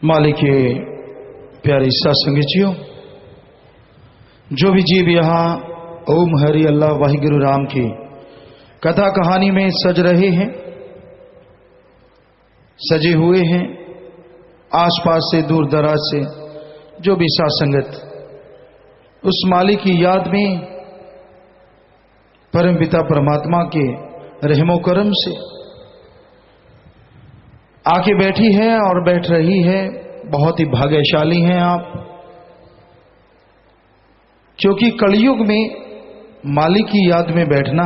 मालिक के प्यारे सत्संगीजियों, जो भी जीव यहाँ ओम हरि अल्लाह वाहिगुरु राम की कथा कहानी में सज रहे हैं, सजे हुए हैं, आसपास से दूर दराज से जो भी सत्संगत उस मालिक की याद में परम पिता परमात्मा के रहमो करम से आके बैठी है और बैठ रही है, बहुत ही भाग्यशाली हैं आप। क्योंकि कलयुग में मालिक की याद में बैठना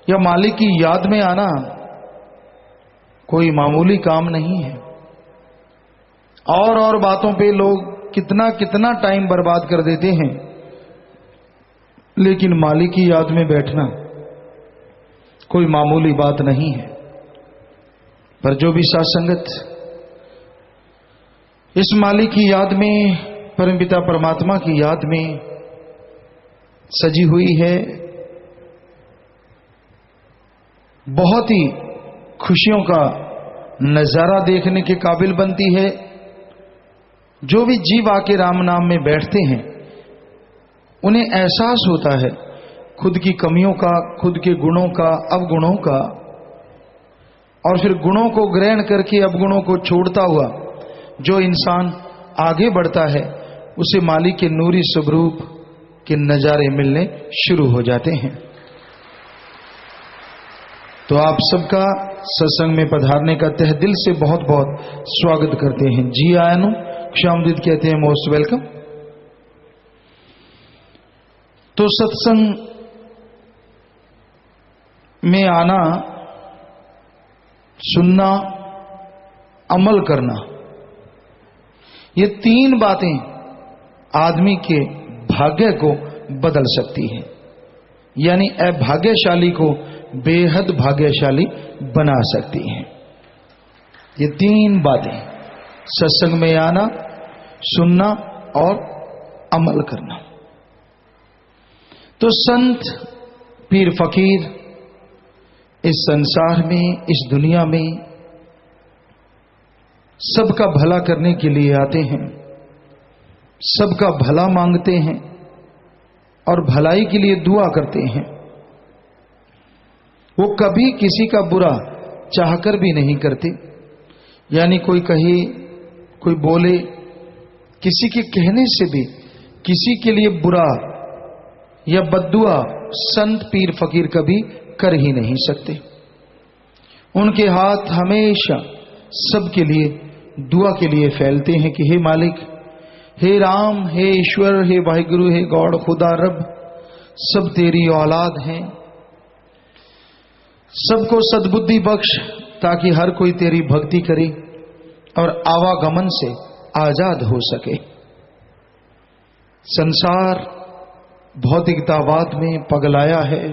या मालिक की याद में आना कोई मामूली काम नहीं है। और बातों पे लोग कितना कितना टाइम बर्बाद कर देते हैं, लेकिन मालिक की याद में बैठना कोई मामूली बात नहीं है। पर जो भी सत्संगत इस मालिक की याद में, परमपिता परमात्मा की याद में सजी हुई है, बहुत ही खुशियों का नजारा देखने के काबिल बनती है। जो भी जीव आके राम नाम में बैठते हैं, उन्हें एहसास होता है खुद की कमियों का, खुद के गुणों का, अवगुणों का, और फिर गुणों को ग्रहण करके अवगुणों को छोड़ता हुआ जो इंसान आगे बढ़ता है, उसे मालिक के नूरी स्वरूप के नजारे मिलने शुरू हो जाते हैं। तो आप सबका सत्संग में पधारने का तहे दिल से बहुत बहुत स्वागत करते हैं। जी आयनु क्षामदीद कहते हैं, मोस्ट वेलकम। तो सत्संग में आना, सुनना, अमल करना, ये तीन बातें आदमी के भाग्य को बदल सकती हैं, यानी अभाग्यशाली को बेहद भाग्यशाली बना सकती हैं। ये तीन बातें, सत्संग में आना, सुनना और अमल करना। तो संत, पीर, फकीर इस संसार में, इस दुनिया में सबका भला करने के लिए आते हैं, सबका भला मांगते हैं और भलाई के लिए दुआ करते हैं। वो कभी किसी का बुरा चाहकर भी नहीं करते, यानी कोई कहे, कोई बोले, किसी के कहने से भी किसी के लिए बुरा या बद्दुआ संत, पीर, फकीर कभी कर ही नहीं सकते। उनके हाथ हमेशा सबके लिए दुआ के लिए फैलते हैं कि हे मालिक, हे राम, हे ईश्वर, हे वाहिगुरु, हे गॉड, खुदा रब, सब तेरी औलाद हैं, सबको सद्बुद्धि बख्श ताकि हर कोई तेरी भक्ति करे और आवागमन से आजाद हो सके। संसार भौतिकतावाद में पगलाया है।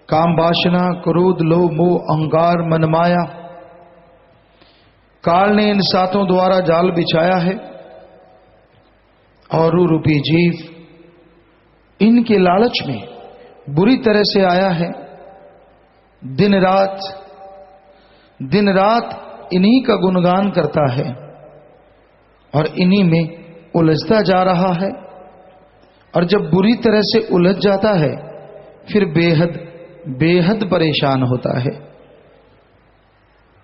काम, वासना, क्रोध, लोभ, मोह, अहंकार, मनमाया, काल ने इन सातों द्वारा जाल बिछाया है और रूपी जीव इनके लालच में बुरी तरह से आया है। दिन रात इन्हीं का गुणगान करता है और इन्हीं में उलझता जा रहा है। और जब बुरी तरह से उलझ जाता है, फिर बेहद परेशान होता है।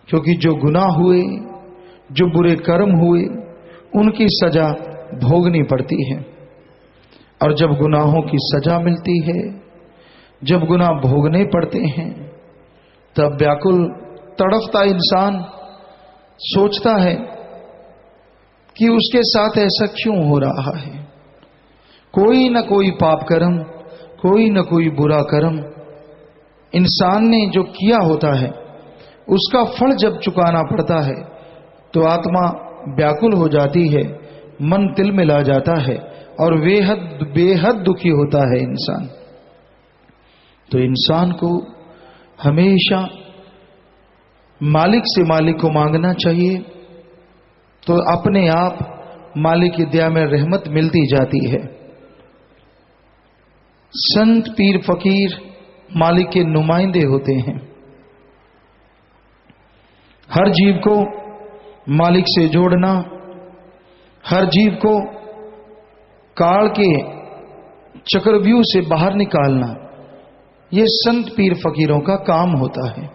क्योंकि जो गुनाह हुए, जो बुरे कर्म हुए, उनकी सजा भोगनी पड़ती है। और जब गुनाहों की सजा मिलती है, जब गुनाह भोगने पड़ते हैं, तब व्याकुल तड़फता इंसान सोचता है कि उसके साथ ऐसा क्यों हो रहा है। कोई न कोई पाप कर्म, कोई न कोई बुरा कर्म इंसान ने जो किया होता है, उसका फल जब चुकाना पड़ता है तो आत्मा व्याकुल हो जाती है, मन तिलमिला जाता है और बेहद दुखी होता है इंसान। तो इंसान को हमेशा मालिक से मालिक को मांगना चाहिए, तो अपने आप मालिक की दया में रहमत मिलती जाती है। संत, पीर, फकीर मालिक के नुमाइंदे होते हैं। हर जीव को मालिक से जोड़ना, हर जीव को काल के चक्रव्यूह से बाहर निकालना, ये संत पीर फकीरों का काम होता है।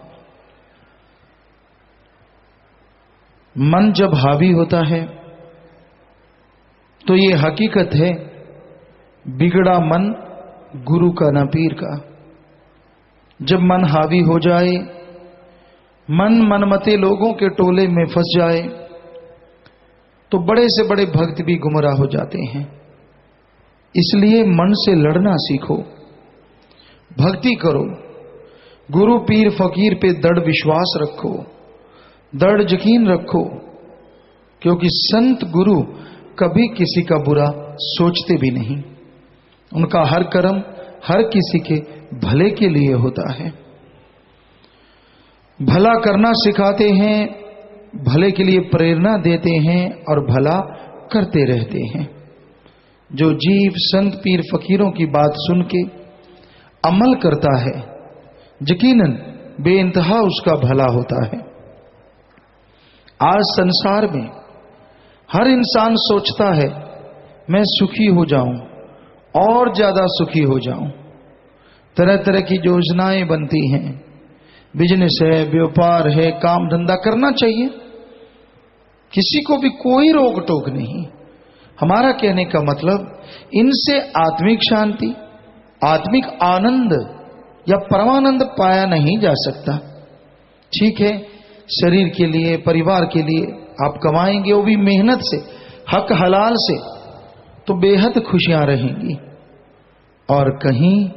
मन जब हावी होता है तो ये हकीकत है, बिगड़ा मन गुरु का न पीर का। जब मन हावी हो जाए, मन मनमते लोगों के टोले में फंस जाए, तो बड़े से बड़े भक्त भी गुमराह हो जाते हैं। इसलिए मन से लड़ना सीखो, भक्ति करो, गुरु पीर फकीर पे दृढ़ विश्वास रखो, दृढ़ यकीन रखो, क्योंकि संत गुरु कभी किसी का बुरा सोचते भी नहीं। उनका हर कर्म हर किसी के भले के लिए होता है। भला करना सिखाते हैं, भले के लिए प्रेरणा देते हैं और भला करते रहते हैं। जो जीव संत पीर फकीरों की बात सुन के अमल करता है, यकीनन बेइंतहा उसका भला होता है। आज संसार में हर इंसान सोचता है मैं सुखी हो जाऊं और ज्यादा सुखी हो जाऊं। तरह तरह की योजनाएं बनती हैं, बिजनेस है, व्यापार है, काम धंधा करना चाहिए, किसी को भी कोई रोक टोक नहीं। हमारा कहने का मतलब, इनसे आत्मिक शांति, आत्मिक आनंद या परमानंद पाया नहीं जा सकता। ठीक है, शरीर के लिए, परिवार के लिए आप कमाएंगे, वो भी मेहनत से, हक हलाल से, तो बेहद खुशियां रहेंगी। और कहीं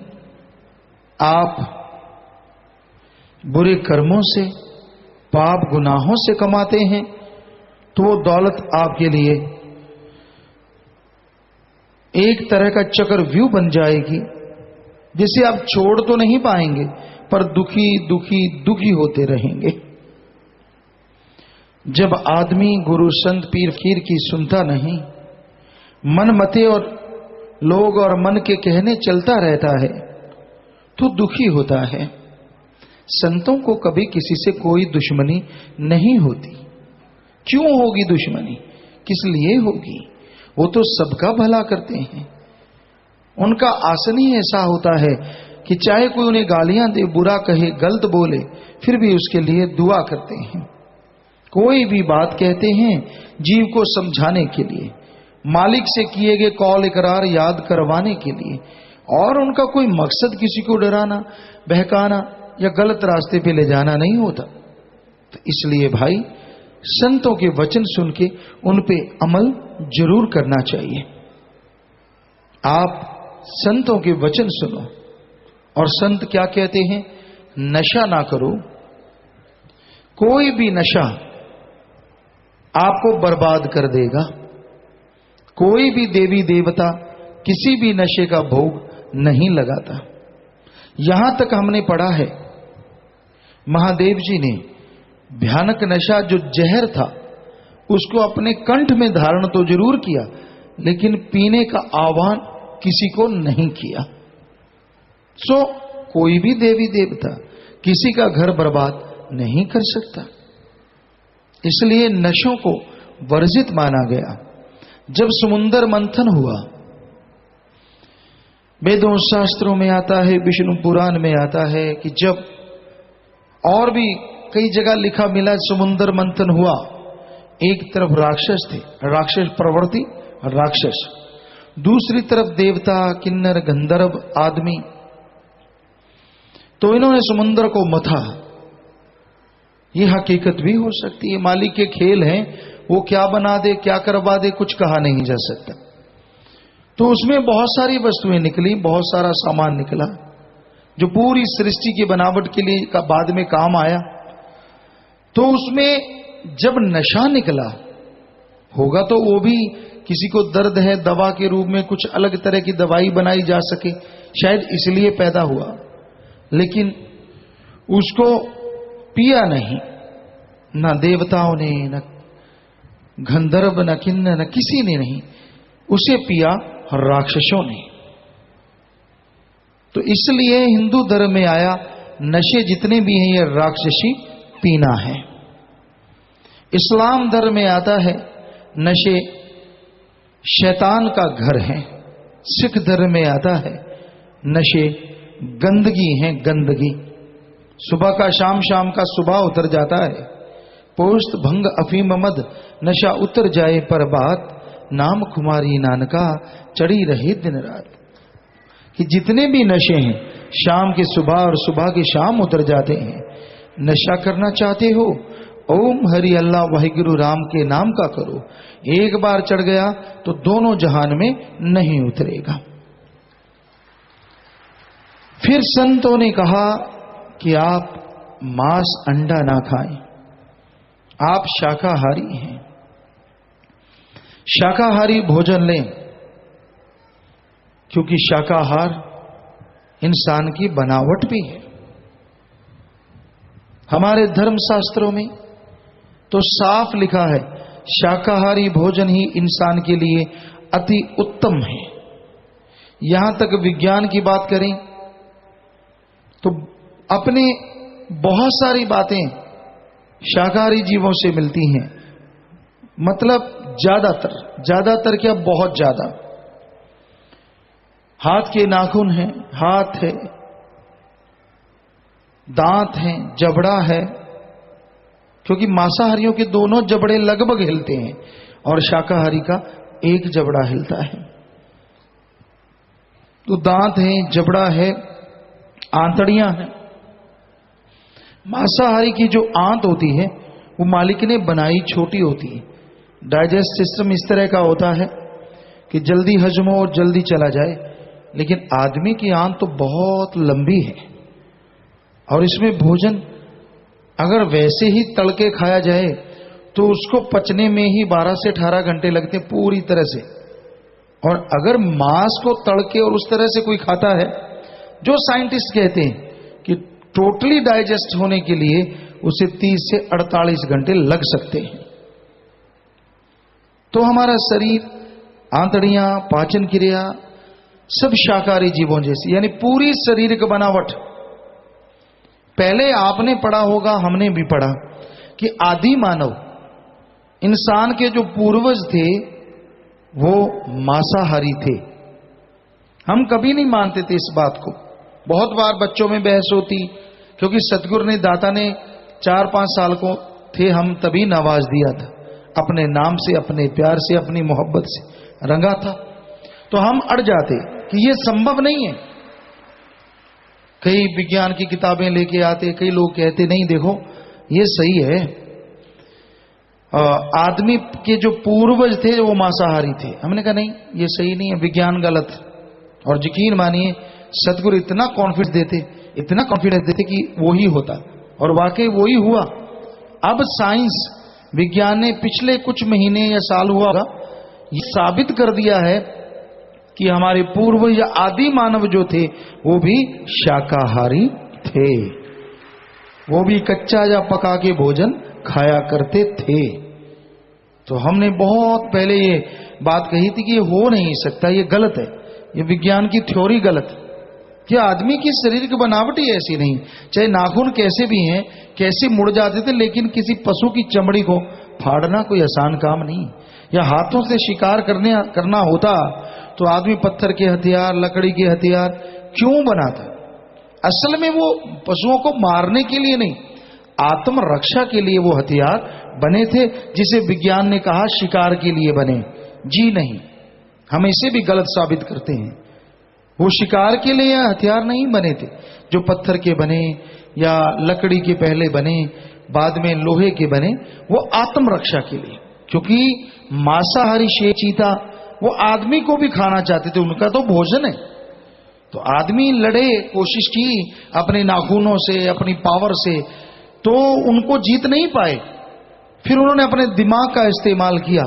आप बुरे कर्मों से, पाप गुनाहों से कमाते हैं, तो वो दौलत आपके लिए एक तरह का चक्रव्यूह बन जाएगी, जिसे आप छोड़ तो नहीं पाएंगे, पर दुखी दुखी दुखी होते रहेंगे। जब आदमी गुरु संत पीर फकीर की सुनता नहीं, मन मते और लोग और मन के कहने चलता रहता है, तो दुखी होता है। संतों को कभी किसी से कोई दुश्मनी नहीं होती। क्यों होगी दुश्मनी? किस लिए होगी? वो तो सबका भला करते हैं। उनका आसन ही ऐसा होता है कि चाहे कोई उन्हें गालियां दे, बुरा कहे, गलत बोले, फिर भी उसके लिए दुआ करते हैं। कोई भी बात कहते हैं जीव को समझाने के लिए, मालिक से किए गए कौल इकरार याद करवाने के लिए, और उनका कोई मकसद किसी को डराना, बहकाना या गलत रास्ते पे ले जाना नहीं होता। तो इसलिए भाई, संतों के वचन सुन के उन पे अमल जरूर करना चाहिए। आप संतों के वचन सुनो, और संत क्या कहते हैं? नशा ना करो। कोई भी नशा आपको बर्बाद कर देगा। कोई भी देवी देवता किसी भी नशे का भोग नहीं लगाता। यहां तक हमने पढ़ा है, महादेव जी ने भयानक नशा जो जहर था उसको अपने कंठ में धारण तो जरूर किया, लेकिन पीने का आह्वान किसी को नहीं किया। सो कोई भी देवी देवता किसी का घर बर्बाद नहीं कर सकता। इसलिए नशों को वर्जित माना गया। जब समुद्र मंथन हुआ, वेदों शास्त्रों में आता है, विष्णु पुराण में आता है कि जब, और भी कई जगह लिखा मिला, समुद्र मंथन हुआ, एक तरफ राक्षस थे, राक्षस प्रवृत्ति राक्षस, दूसरी तरफ देवता, किन्नर, गंधर्व आदमी। तो इन्होंने समुद्र को मथा। ये हकीकत भी हो सकती है, मालिक के खेल हैं, वो क्या बना दे, क्या करवा दे, कुछ कहा नहीं जा सकता। तो उसमें बहुत सारी वस्तुएं निकली, बहुत सारा सामान निकला, जो पूरी सृष्टि की बनावट के लिए का बाद में काम आया। तो उसमें जब नशा निकला होगा, तो वो भी किसी को दर्द है, दवा के रूप में कुछ अलग तरह की दवाई बनाई जा सके, शायद इसलिए पैदा हुआ। लेकिन उसको पिया नहीं, ना देवताओं ने, न गंधर्व, न किन्नर, न किसी ने नहीं, उसे पिया राक्षसों ने। तो इसलिए हिंदू धर्म में आया, नशे जितने भी हैं ये राक्षसी पीना है। इस्लाम धर्म में आता है नशे शैतान का घर है। सिख धर्म में आता है नशे गंदगी है, गंदगी। सुबह का शाम, शाम का सुबह उतर जाता है। पोस्त भंग अफीम मद नशा उतर जाए पर बात, नाम खुमारी नानका चढ़ी रहे दिन रात। कि जितने भी नशे हैं शाम के सुबह और सुबह के शाम उतर जाते हैं। नशा करना चाहते हो, ओम हरि अल्लाह वाहिगुरु राम के नाम का करो। एक बार चढ़ गया तो दोनों जहान में नहीं उतरेगा। फिर संतों ने कहा कि आप मांस अंडा ना खाएं, आप शाकाहारी हैं, शाकाहारी भोजन लें, क्योंकि शाकाहार इंसान की बनावट भी है। हमारे धर्म शास्त्रों में तो साफ लिखा है शाकाहारी भोजन ही इंसान के लिए अति उत्तम है। यहां तक विज्ञान की बात करें तो अपने बहुत सारी बातें शाकाहारी जीवों से मिलती हैं। मतलब ज्यादातर क्या, बहुत ज्यादा। हाथ के नाखून हैं, हाथ है, दांत हैं, जबड़ा है, क्योंकि मांसाहारियों के दोनों जबड़े लगभग हिलते हैं और शाकाहारी का एक जबड़ा हिलता है। तो दांत हैं, जबड़ा है, आंतड़ियां हैं। मांसाहारी की जो आंत होती है वो मालिक ने बनाई छोटी होती है। डाइजेस्ट सिस्टम इस तरह का होता है कि जल्दी हजम हो और जल्दी चला जाए, लेकिन आदमी की आंत तो बहुत लंबी है और इसमें भोजन अगर वैसे ही तड़के खाया जाए तो उसको पचने में ही 12 से 18 घंटे लगते हैं पूरी तरह से। और अगर मांस को तड़के और उस तरह से कोई खाता है, जो साइंटिस्ट कहते हैं कि टोटली डाइजेस्ट होने के लिए उसे 30 से 48 घंटे लग सकते हैं। तो हमारा शरीर, आंतड़ियां, पाचन क्रिया सब शाकाहारी जीवों जैसी, यानी पूरी शारीरिक बनावट। पहले आपने पढ़ा होगा, हमने भी पढ़ा कि आदि मानव इंसान के जो पूर्वज थे वो मांसाहारी थे। हम कभी नहीं मानते थे इस बात को। बहुत बार बच्चों में बहस होती, क्योंकि सतगुरु ने, दाता ने 4-5 साल को थे हम तभी नवाज दिया था, अपने नाम से, अपने प्यार से, अपनी मोहब्बत से रंगा था। तो हम अड़ जाते कि ये संभव नहीं है। कई विज्ञान की किताबें लेके आते, कई लोग कहते नहीं देखो ये सही है, आदमी के जो पूर्वज थे वो मांसाहारी थे। हमने कहा नहीं, ये सही नहीं है, विज्ञान गलत। और यकीन मानिए सतगुरु इतना कॉन्फिडेंस देते कि वो ही होता, और वाकई वो ही हुआ। अब साइंस, विज्ञान ने पिछले कुछ महीने या साल हुआ होगा, ये साबित कर दिया है कि हमारे पूर्व या आदि मानव जो थे वो भी शाकाहारी थे, वो भी कच्चा या पका के भोजन खाया करते थे। तो हमने बहुत पहले ये बात कही थी कि ये हो नहीं सकता, ये गलत है, ये विज्ञान की थ्योरी गलत है। कि आदमी की शरीर की बनावट ही ऐसी नहीं, चाहे नाखून कैसे भी हैं, कैसे मुड़ जाते थे, लेकिन किसी पशु की चमड़ी को फाड़ना कोई आसान काम नहीं। या हाथों से शिकार करना होता तो आदमी पत्थर के हथियार, लकड़ी के हथियार क्यों बनाता? असल में वो पशुओं को मारने के लिए नहीं, आत्मरक्षा के लिए वो हथियार बने थे, जिसे विज्ञान ने कहा शिकार के लिए बने। जी नहीं, हम इसे भी गलत साबित करते हैं। वो शिकार के लिए हथियार नहीं बने थे, जो पत्थर के बने या लकड़ी के पहले बने, बाद में लोहे के बने, वो आत्मरक्षा के लिए। क्योंकि मांसाहारी शेर, चीता वो आदमी को भी खाना चाहते थे, उनका तो भोजन है। तो आदमी लड़े, कोशिश की अपने नाखूनों से, अपनी पावर से, तो उनको जीत नहीं पाए। फिर उन्होंने अपने दिमाग का इस्तेमाल किया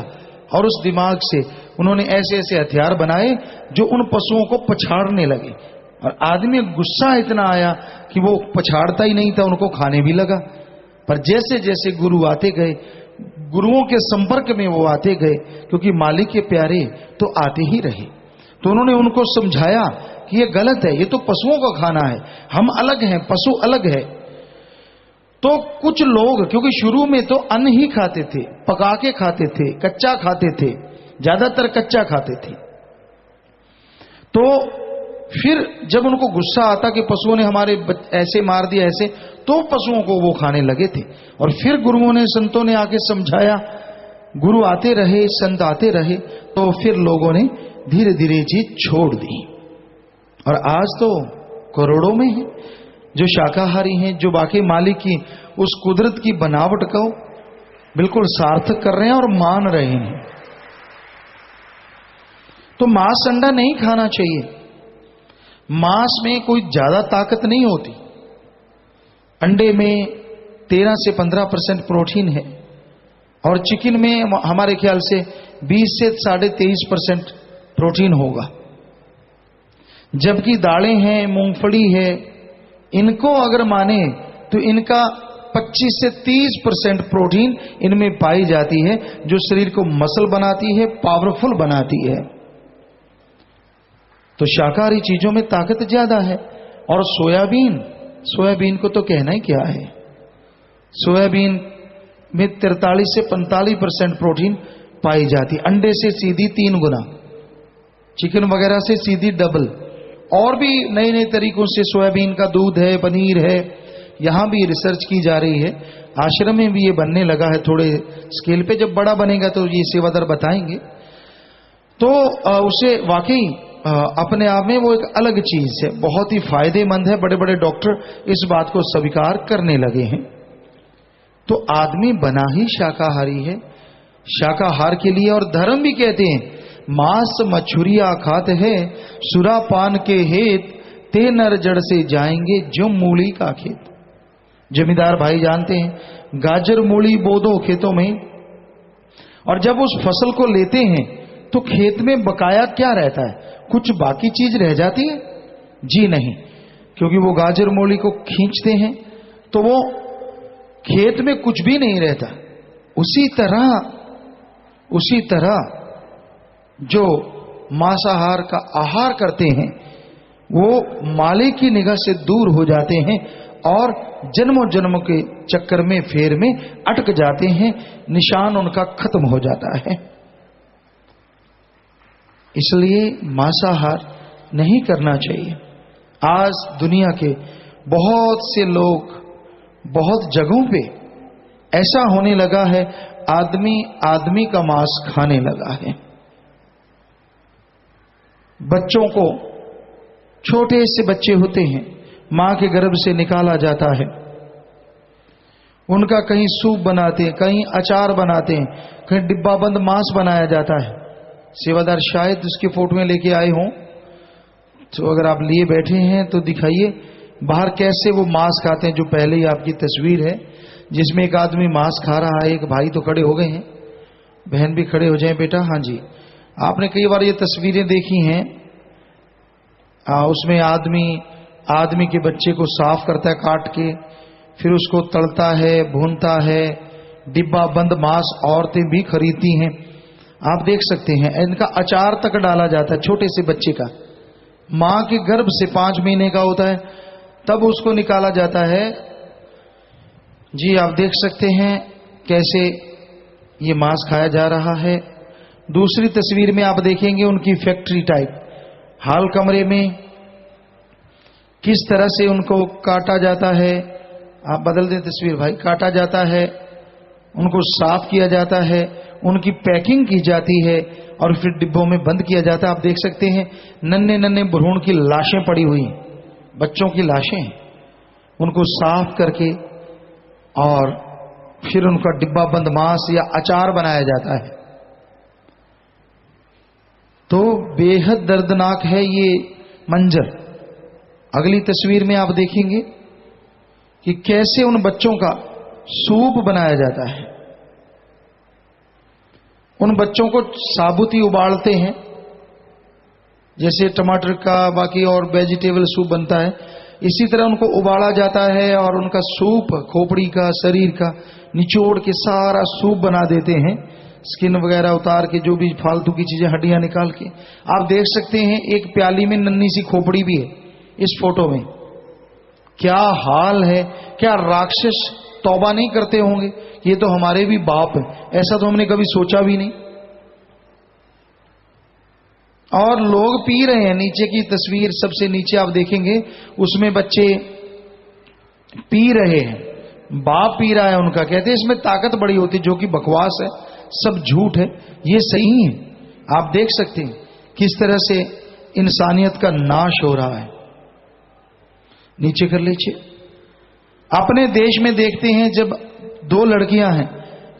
और उस दिमाग से उन्होंने ऐसे ऐसे हथियार बनाए जो उन पशुओं को पछाड़ने लगे। और आदमी गुस्सा इतना आया कि वो पछाड़ता ही नहीं था, उनको खाने भी लगा। पर जैसे जैसे गुरु आते गए, गुरुओं के संपर्क में वो आते गए, क्योंकि मालिक के प्यारे तो आते ही रहे। तो उन्होंने उनको समझाया कि ये गलत है, ये तो पशुओं का खाना है, हम अलग हैं, पशु अलग है। तो कुछ लोग क्योंकि शुरू में तो अन्न ही खाते थे, पका के खाते थे, कच्चा खाते थे, ज्यादातर कच्चा खाते थे। तो फिर जब उनको गुस्सा आता कि पशुओं ने हमारे ऐसे मार दिया ऐसे, तो पशुओं को वो खाने लगे थे। और फिर गुरुओं ने, संतों ने आके समझाया, गुरु आते रहे, संत आते रहे, तो फिर लोगों ने धीरे धीरे चीज छोड़ दी। और आज तो करोड़ों में है जो शाकाहारी हैं, जो बाकी मालिक की उस कुदरत की बनावट को बिल्कुल सार्थक कर रहे हैं और मान रहे हैं। तो मांस अंडा नहीं खाना चाहिए। मांस में कोई ज्यादा ताकत नहीं होती। अंडे में 13 से 15% प्रोटीन है और चिकन में हमारे ख्याल से 20 से 23.5% प्रोटीन होगा। जबकि दालें हैं, मूंगफली है, इनको अगर माने तो इनका 25 से 30% प्रोटीन इनमें पाई जाती है, जो शरीर को मसल बनाती है, पावरफुल बनाती है। तो शाकाहारी चीजों में ताकत ज्यादा है। और सोयाबीन को तो कहना ही क्या है। सोयाबीन में 43 से 45% प्रोटीन पाई जाती, अंडे से सीधी 3 गुना, चिकन वगैरह से सीधी डबल। और भी नए नए तरीकों से सोयाबीन का दूध है, पनीर है, यहां भी रिसर्च की जा रही है। आश्रम में भी ये बनने लगा है थोड़े स्केल पे। जब बड़ा बनेगा तो ये सेवादार बताएंगे। तो उसे वाकई अपने आप में वो एक अलग चीज है, बहुत ही फायदेमंद है। बड़े बड़े डॉक्टर इस बात को स्वीकार करने लगे हैं। तो आदमी बना ही शाकाहारी है, शाकाहार के लिए। और धर्म भी कहते हैं, मांस मछुरिया खात है, सुरापान के हेत, ते नर जड़ से जाएंगे जो मूली का खेत। जमींदार भाई जानते हैं, गाजर मूली बो दो खेतों में, और जब उस फसल को लेते हैं तो खेत में बकाया क्या रहता है? कुछ बाकी चीज रह जाती है? जी नहीं, क्योंकि वो गाजर मूली को खींचते हैं तो वो खेत में कुछ भी नहीं रहता। उसी तरह जो मांसाहार का आहार करते हैं वो मालिक की निगाह से दूर हो जाते हैं और जन्मों जन्मों के चक्कर में, फेर में अटक जाते हैं, निशान उनका खत्म हो जाता है। इसलिए मांसाहार नहीं करना चाहिए। आज दुनिया के बहुत से लोग, बहुत जगहों पे ऐसा होने लगा है, आदमी का मांस खाने लगा है। बच्चों को, छोटे से बच्चे होते हैं, मां के गर्भ से निकाला जाता है, उनका कहीं सूप बनाते हैं, कहीं अचार बनाते हैं, कहीं डिब्बा बंद मांस बनाया जाता है। सेवादार शायद उसकी फोटो में लेके आए हों, तो अगर आप लिए बैठे हैं तो दिखाइए बाहर कैसे वो मांस खाते हैं। जो पहले ही आपकी तस्वीर है जिसमें एक आदमी मांस खा रहा है। एक भाई तो खड़े हो गए हैं, बहन भी खड़े हो जाएं बेटा। हाँ जी, आपने कई बार ये तस्वीरें देखी हैं। उसमें आदमी के बच्चे को साफ करता है काट के, फिर उसको तलता है, भूनता है, डिब्बा बंद मांस औरतें भी खरीदती हैं। आप देख सकते हैं, इनका अचार तक डाला जाता है छोटे से बच्चे का। मां के गर्भ से 5 महीने का होता है तब उसको निकाला जाता है। जी आप देख सकते हैं कैसे ये मांस खाया जा रहा है। दूसरी तस्वीर में आप देखेंगे उनकी फैक्ट्री टाइप हाल कमरे में किस तरह से उनको काटा जाता है। आप बदल दें तस्वीर भाई। काटा जाता है, उनको साफ किया जाता है, उनकी पैकिंग की जाती है और फिर डिब्बों में बंद किया जाता है। आप देख सकते हैं नन्हे नन्हे भ्रूण की लाशें पड़ी हुई, बच्चों की लाशें, उनको साफ करके और फिर उनका डिब्बा बंद मांस या अचार बनाया जाता है। तो बेहद दर्दनाक है ये मंजर। अगली तस्वीर में आप देखेंगे कि कैसे उन बच्चों का सूप बनाया जाता है। उन बच्चों को साबुत ही उबालते हैं, जैसे टमाटर का बाकी और वेजिटेबल सूप बनता है, इसी तरह उनको उबाला जाता है और उनका सूप, खोपड़ी का, शरीर का निचोड़ के सारा सूप बना देते हैं, स्किन वगैरह उतार के, जो भी फालतू की चीजें, हड्डियां निकाल के। आप देख सकते हैं एक प्याली में नन्ही सी खोपड़ी भी है इस फोटो में। क्या हाल है, क्या राक्षस तौबा नहीं करते होंगे, ये तो हमारे भी बाप हैं, ऐसा तो हमने कभी सोचा भी नहीं। और लोग पी रहे हैं, नीचे की तस्वीर सबसे नीचे आप देखेंगे, उसमें बच्चे पी रहे हैं, बाप पी रहा है उनका, कहते हैं इसमें ताकत बड़ी होती, जो कि बकवास है, सब झूठ है, ये सही है। आप देख सकते हैं किस तरह से इंसानियत का नाश हो रहा है। नीचे कर लीजिए। अपने देश में देखते हैं, जब 2 लड़कियां हैं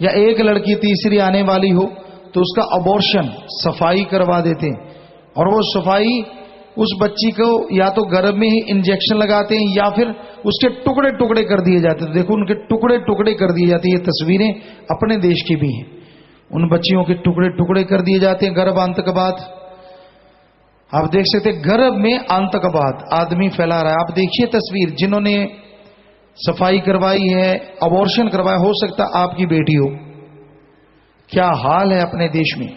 या एक लड़की तीसरी आने वाली हो तो उसका अबॉर्शन, सफाई करवा देते हैं, और वो सफाई उस बच्ची को या तो गर्भ में ही इंजेक्शन लगाते हैं या फिर उसके टुकड़े टुकड़े कर दिए जाते हैं। देखो उनके टुकड़े टुकड़े कर दिए जाते हैं। ये तस्वीरें अपने देश की भी हैं, उन बच्चियों के टुकड़े टुकड़े कर दिए जाते हैं गर्भांत के बाद। आप देख सकते हैं गर्भ में आतंकवाद आदमी फैला रहा है। आप देखिए तस्वीर, जिन्होंने सफाई करवाई है, अबॉर्शन करवाया, हो सकता आपकी बेटी हो, क्या हाल है अपने देश में।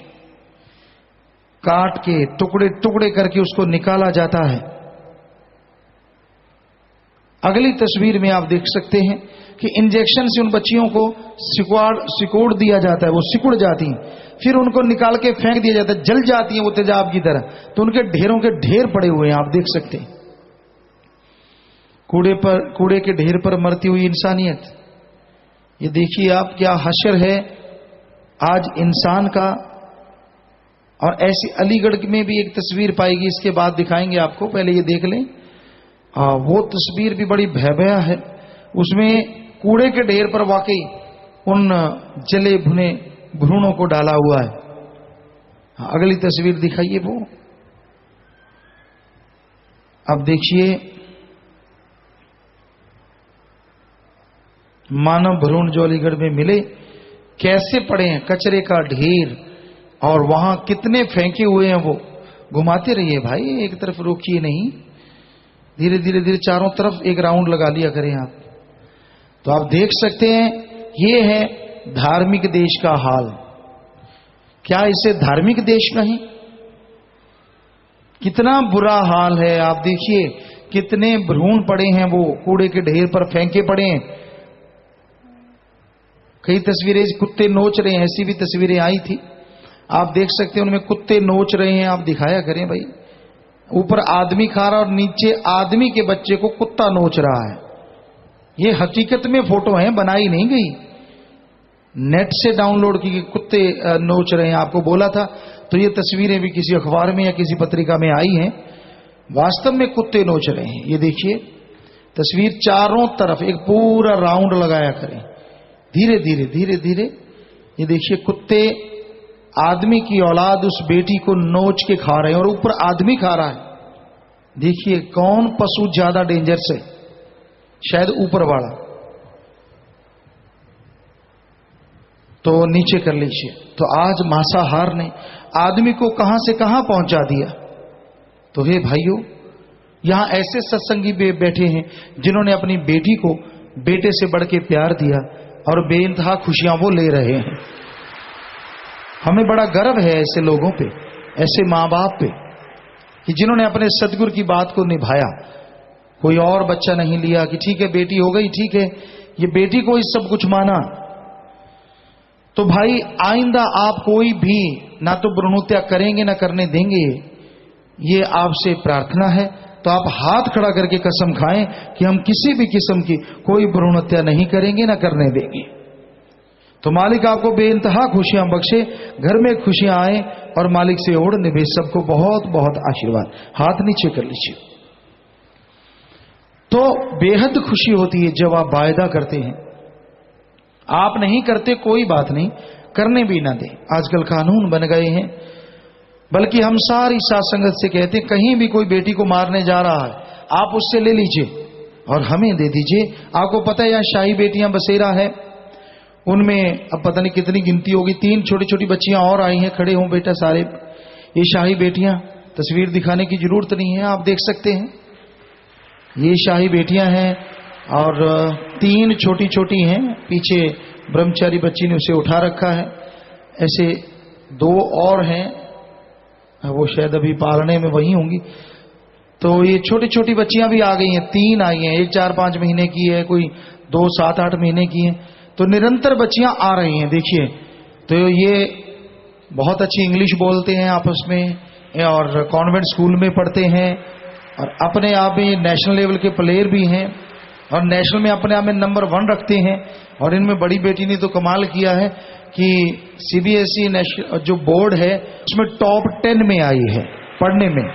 काट के टुकड़े टुकड़े करके उसको निकाला जाता है। अगली तस्वीर में आप देख सकते हैं कि इंजेक्शन से उन बच्चियों को सिकोड़ दिया जाता है, वो सिकुड़ जाती हैं, फिर उनको निकाल के फेंक दिया जाता है, जल जाती हैं वो तेजाब की तरह, तो उनके ढेरों के ढेर पड़े हुए हैं। आप देख सकते हैं कूड़े के ढेर पर मरती हुई इंसानियत। ये देखिए आप, क्या हशर है आज इंसान का। और ऐसी अलीगढ़ में भी एक तस्वीर पाएगी, इसके बाद दिखाएंगे आपको, पहले ये देख लें। वो तस्वीर भी बड़ी भयावह है, उसमें कूड़े के ढेर पर वाकई उन जले भुने भ्रूणों को डाला हुआ है। अगली तस्वीर दिखाइए वो। अब देखिए मानव भ्रूण जो अलीगढ़ में मिले, कैसे पड़े हैं, कचरे का ढेर, और वहां कितने फेंके हुए हैं। वो घुमाते रहिए भाई, एक तरफ रोकिए नहीं, धीरे धीरे धीरे चारों तरफ एक राउंड लगा लिया करें आप। तो आप देख सकते हैं ये है धार्मिक देश का हाल। क्या इसे धार्मिक देश कहें? कितना बुरा हाल है। आप देखिए कितने भ्रूण पड़े हैं, वो कूड़े के ढेर पर फेंके पड़े हैं। कई तस्वीरें कुत्ते नोच रहे हैं, ऐसी भी तस्वीरें आई थी, आप देख सकते हैं, उनमें कुत्ते नोच रहे हैं। आप दिखाया करें भाई, ऊपर आदमी खा रहा और नीचे आदमी के बच्चे को कुत्ता नोच रहा है। ये हकीकत में फोटो है, बनाई नहीं गई, नेट से डाउनलोड की, कुत्ते नोच रहे हैं। आपको बोला था, तो ये तस्वीरें भी किसी अखबार में या किसी पत्रिका में आई हैं, वास्तव में कुत्ते नोच रहे हैं। ये देखिए तस्वीर, चारों तरफ एक पूरा राउंड लगाया करें, धीरे धीरे धीरे धीरे। ये देखिए कुत्ते आदमी की औलाद उस बेटी को नोच के खा रहे हैं, और ऊपर आदमी खा रहा है। देखिए कौन पशु ज्यादा डेंजरस है, शायद ऊपर वाला। तो नीचे कर लीजिए। तो आज मांसाहार ने आदमी को कहां से कहां पहुंचा दिया। तो हे भाइयों, यहां ऐसे सत्संगी बैठे हैं जिन्होंने अपनी बेटी को बेटे से बढ़ के प्यार दिया, और बेइंतहा खुशियां वो ले रहे हैं। हमें बड़ा गर्व है ऐसे लोगों पे, ऐसे मां बाप पे, कि जिन्होंने अपने सदगुरु की बात को निभाया। कोई और बच्चा नहीं लिया कि ठीक है बेटी हो गई, ठीक है, ये बेटी को ही सब कुछ माना। तो भाई आइंदा आप कोई भी ना तो भ्रूण हत्या करेंगे ना करने देंगे, ये आपसे प्रार्थना है। तो आप हाथ खड़ा करके कसम खाएं कि हम किसी भी किस्म की कोई भ्रूण हत्या नहीं करेंगे ना करने देंगे। तो मालिक आपको बेइंतहा खुशियां बख्शे, घर में खुशियां आए, और मालिक से ओढ़ निभे। सबको बहुत बहुत आशीर्वाद। हाथ नीचे कर लीजिए। तो बेहद खुशी होती है जब आप वायदा करते हैं। आप नहीं करते कोई बात नहीं, करने भी ना दें, आजकल कानून बन गए हैं। बल्कि हम सारी साथ संगत से कहते हैं, कहीं भी कोई बेटी को मारने जा रहा है, आप उससे ले लीजिए और हमें दे दीजिए। आपको पता है यहाँ शाही बेटियां बसेरा है, उनमें अब पता नहीं कितनी गिनती होगी, 3 छोटी छोटी बच्चियां और आई हैं। खड़े हों बेटा सारे, ये शाही बेटियां, तस्वीर दिखाने की जरूरत नहीं है, आप देख सकते हैं, ये शाही बेटियां हैं। और 3 छोटी छोटी हैं, पीछे ब्रह्मचारी बच्ची ने उसे उठा रखा है। ऐसे 2 और हैं, वो शायद अभी पालने में वही होंगी। तो ये छोटी छोटी बच्चियां भी आ गई हैं, 3 आई हैं, एक 4-5 महीने की है, कोई 2 7-8 महीने की है। तो निरंतर बच्चियां आ रही हैं, देखिए। तो ये बहुत अच्छी इंग्लिश बोलते हैं आपस में और कॉन्वेंट स्कूल में पढ़ते हैं और अपने आप में नेशनल लेवल के प्लेयर भी हैं और नेशनल में अपने आप में नंबर 1 रखते हैं। और इनमें बड़ी बेटी ने तो कमाल किया है कि सीबीएसई नेशनल जो बोर्ड है उसमें टॉप 10 में आई है पढ़ने में।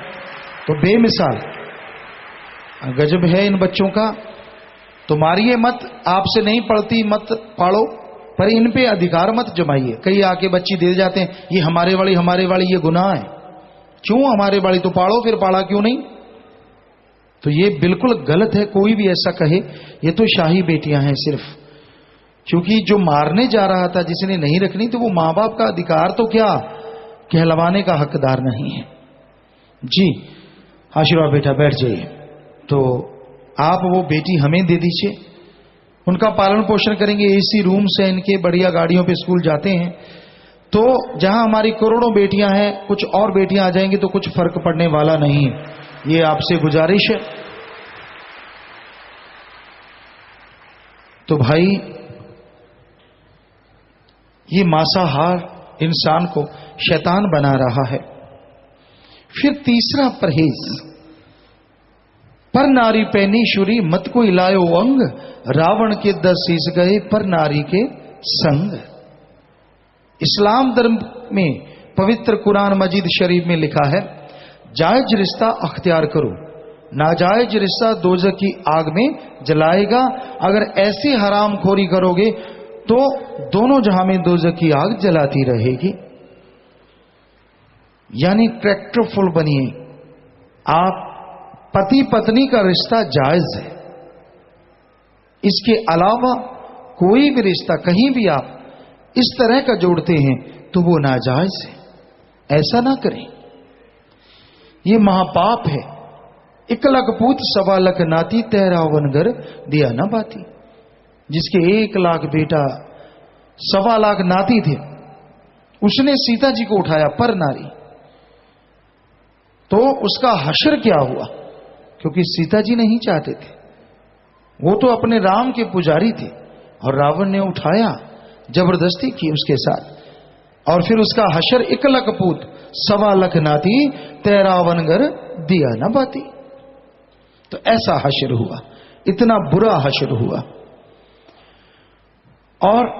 तो बेमिसाल गजब है इन बच्चों का। तो मारिए मत, आपसे नहीं पढ़ती मत पाड़ो, पर इन पे अधिकार मत जमाइए। कई आके बच्ची दे जाते हैं, ये हमारे वाली, ये गुनाह है। क्यों हमारे वाली? तो पाड़ो, फिर पाड़ा क्यों नहीं? तो ये बिल्कुल गलत है, कोई भी ऐसा कहे। ये तो शाही बेटियां हैं सिर्फ, क्योंकि जो मारने जा रहा था जिसने नहीं रखनी, तो वो मां बाप का अधिकार तो क्या कहलवाने का हकदार नहीं है। जी आशीर्वाद बेटा, बैठ जाइए। तो आप वो बेटी हमें दे दीजिए, उनका पालन पोषण करेंगे। एसी रूम से इनके बढ़िया गाड़ियों पे स्कूल जाते हैं। तो जहां हमारी करोड़ों बेटियां हैं, कुछ और बेटियां आ जाएंगी तो कुछ फर्क पड़ने वाला नहीं। ये आपसे गुजारिश है। तो भाई ये मांसाहार इंसान को शैतान बना रहा है। फिर तीसरा परहेज, पर नारी पैनीश्वरी मत को इलायो अंग, रावण के 10 शीश गए पर नारी के संग। इस्लाम धर्म में पवित्र कुरान मजीद शरीफ में लिखा है, जायज रिश्ता अख्तियार करो, नाजायज रिश्ता दोजख की आग में जलाएगा। अगर ऐसी हराम खोरी करोगे तो दोनों जहां में दोजख की आग जलाती रहेगी। यानी कैरेक्टरफुल बनिए आप। पति पत्नी का रिश्ता जायज है, इसके अलावा कोई भी रिश्ता कहीं भी आप इस तरह का जोड़ते हैं तो वो नाजायज है। ऐसा ना करें, ये महापाप है। 1 लाख पूत 1.25 लाख नाती, 13 घर दिया न बाती। जिसके 1 लाख बेटा 1.25 लाख नाती थे, उसने सीता जी को उठाया पर नारी, तो उसका हश्र क्या हुआ? क्योंकि सीता जी नहीं चाहते थे, वो तो अपने राम के पुजारी थे और रावण ने उठाया, जबरदस्ती की उसके साथ। और फिर उसका हश्र 1 लाख पूत 1.25 लाख नाती, 13 घर दिया न बाती। तो ऐसा हश्र हुआ, इतना बुरा हश्र हुआ। और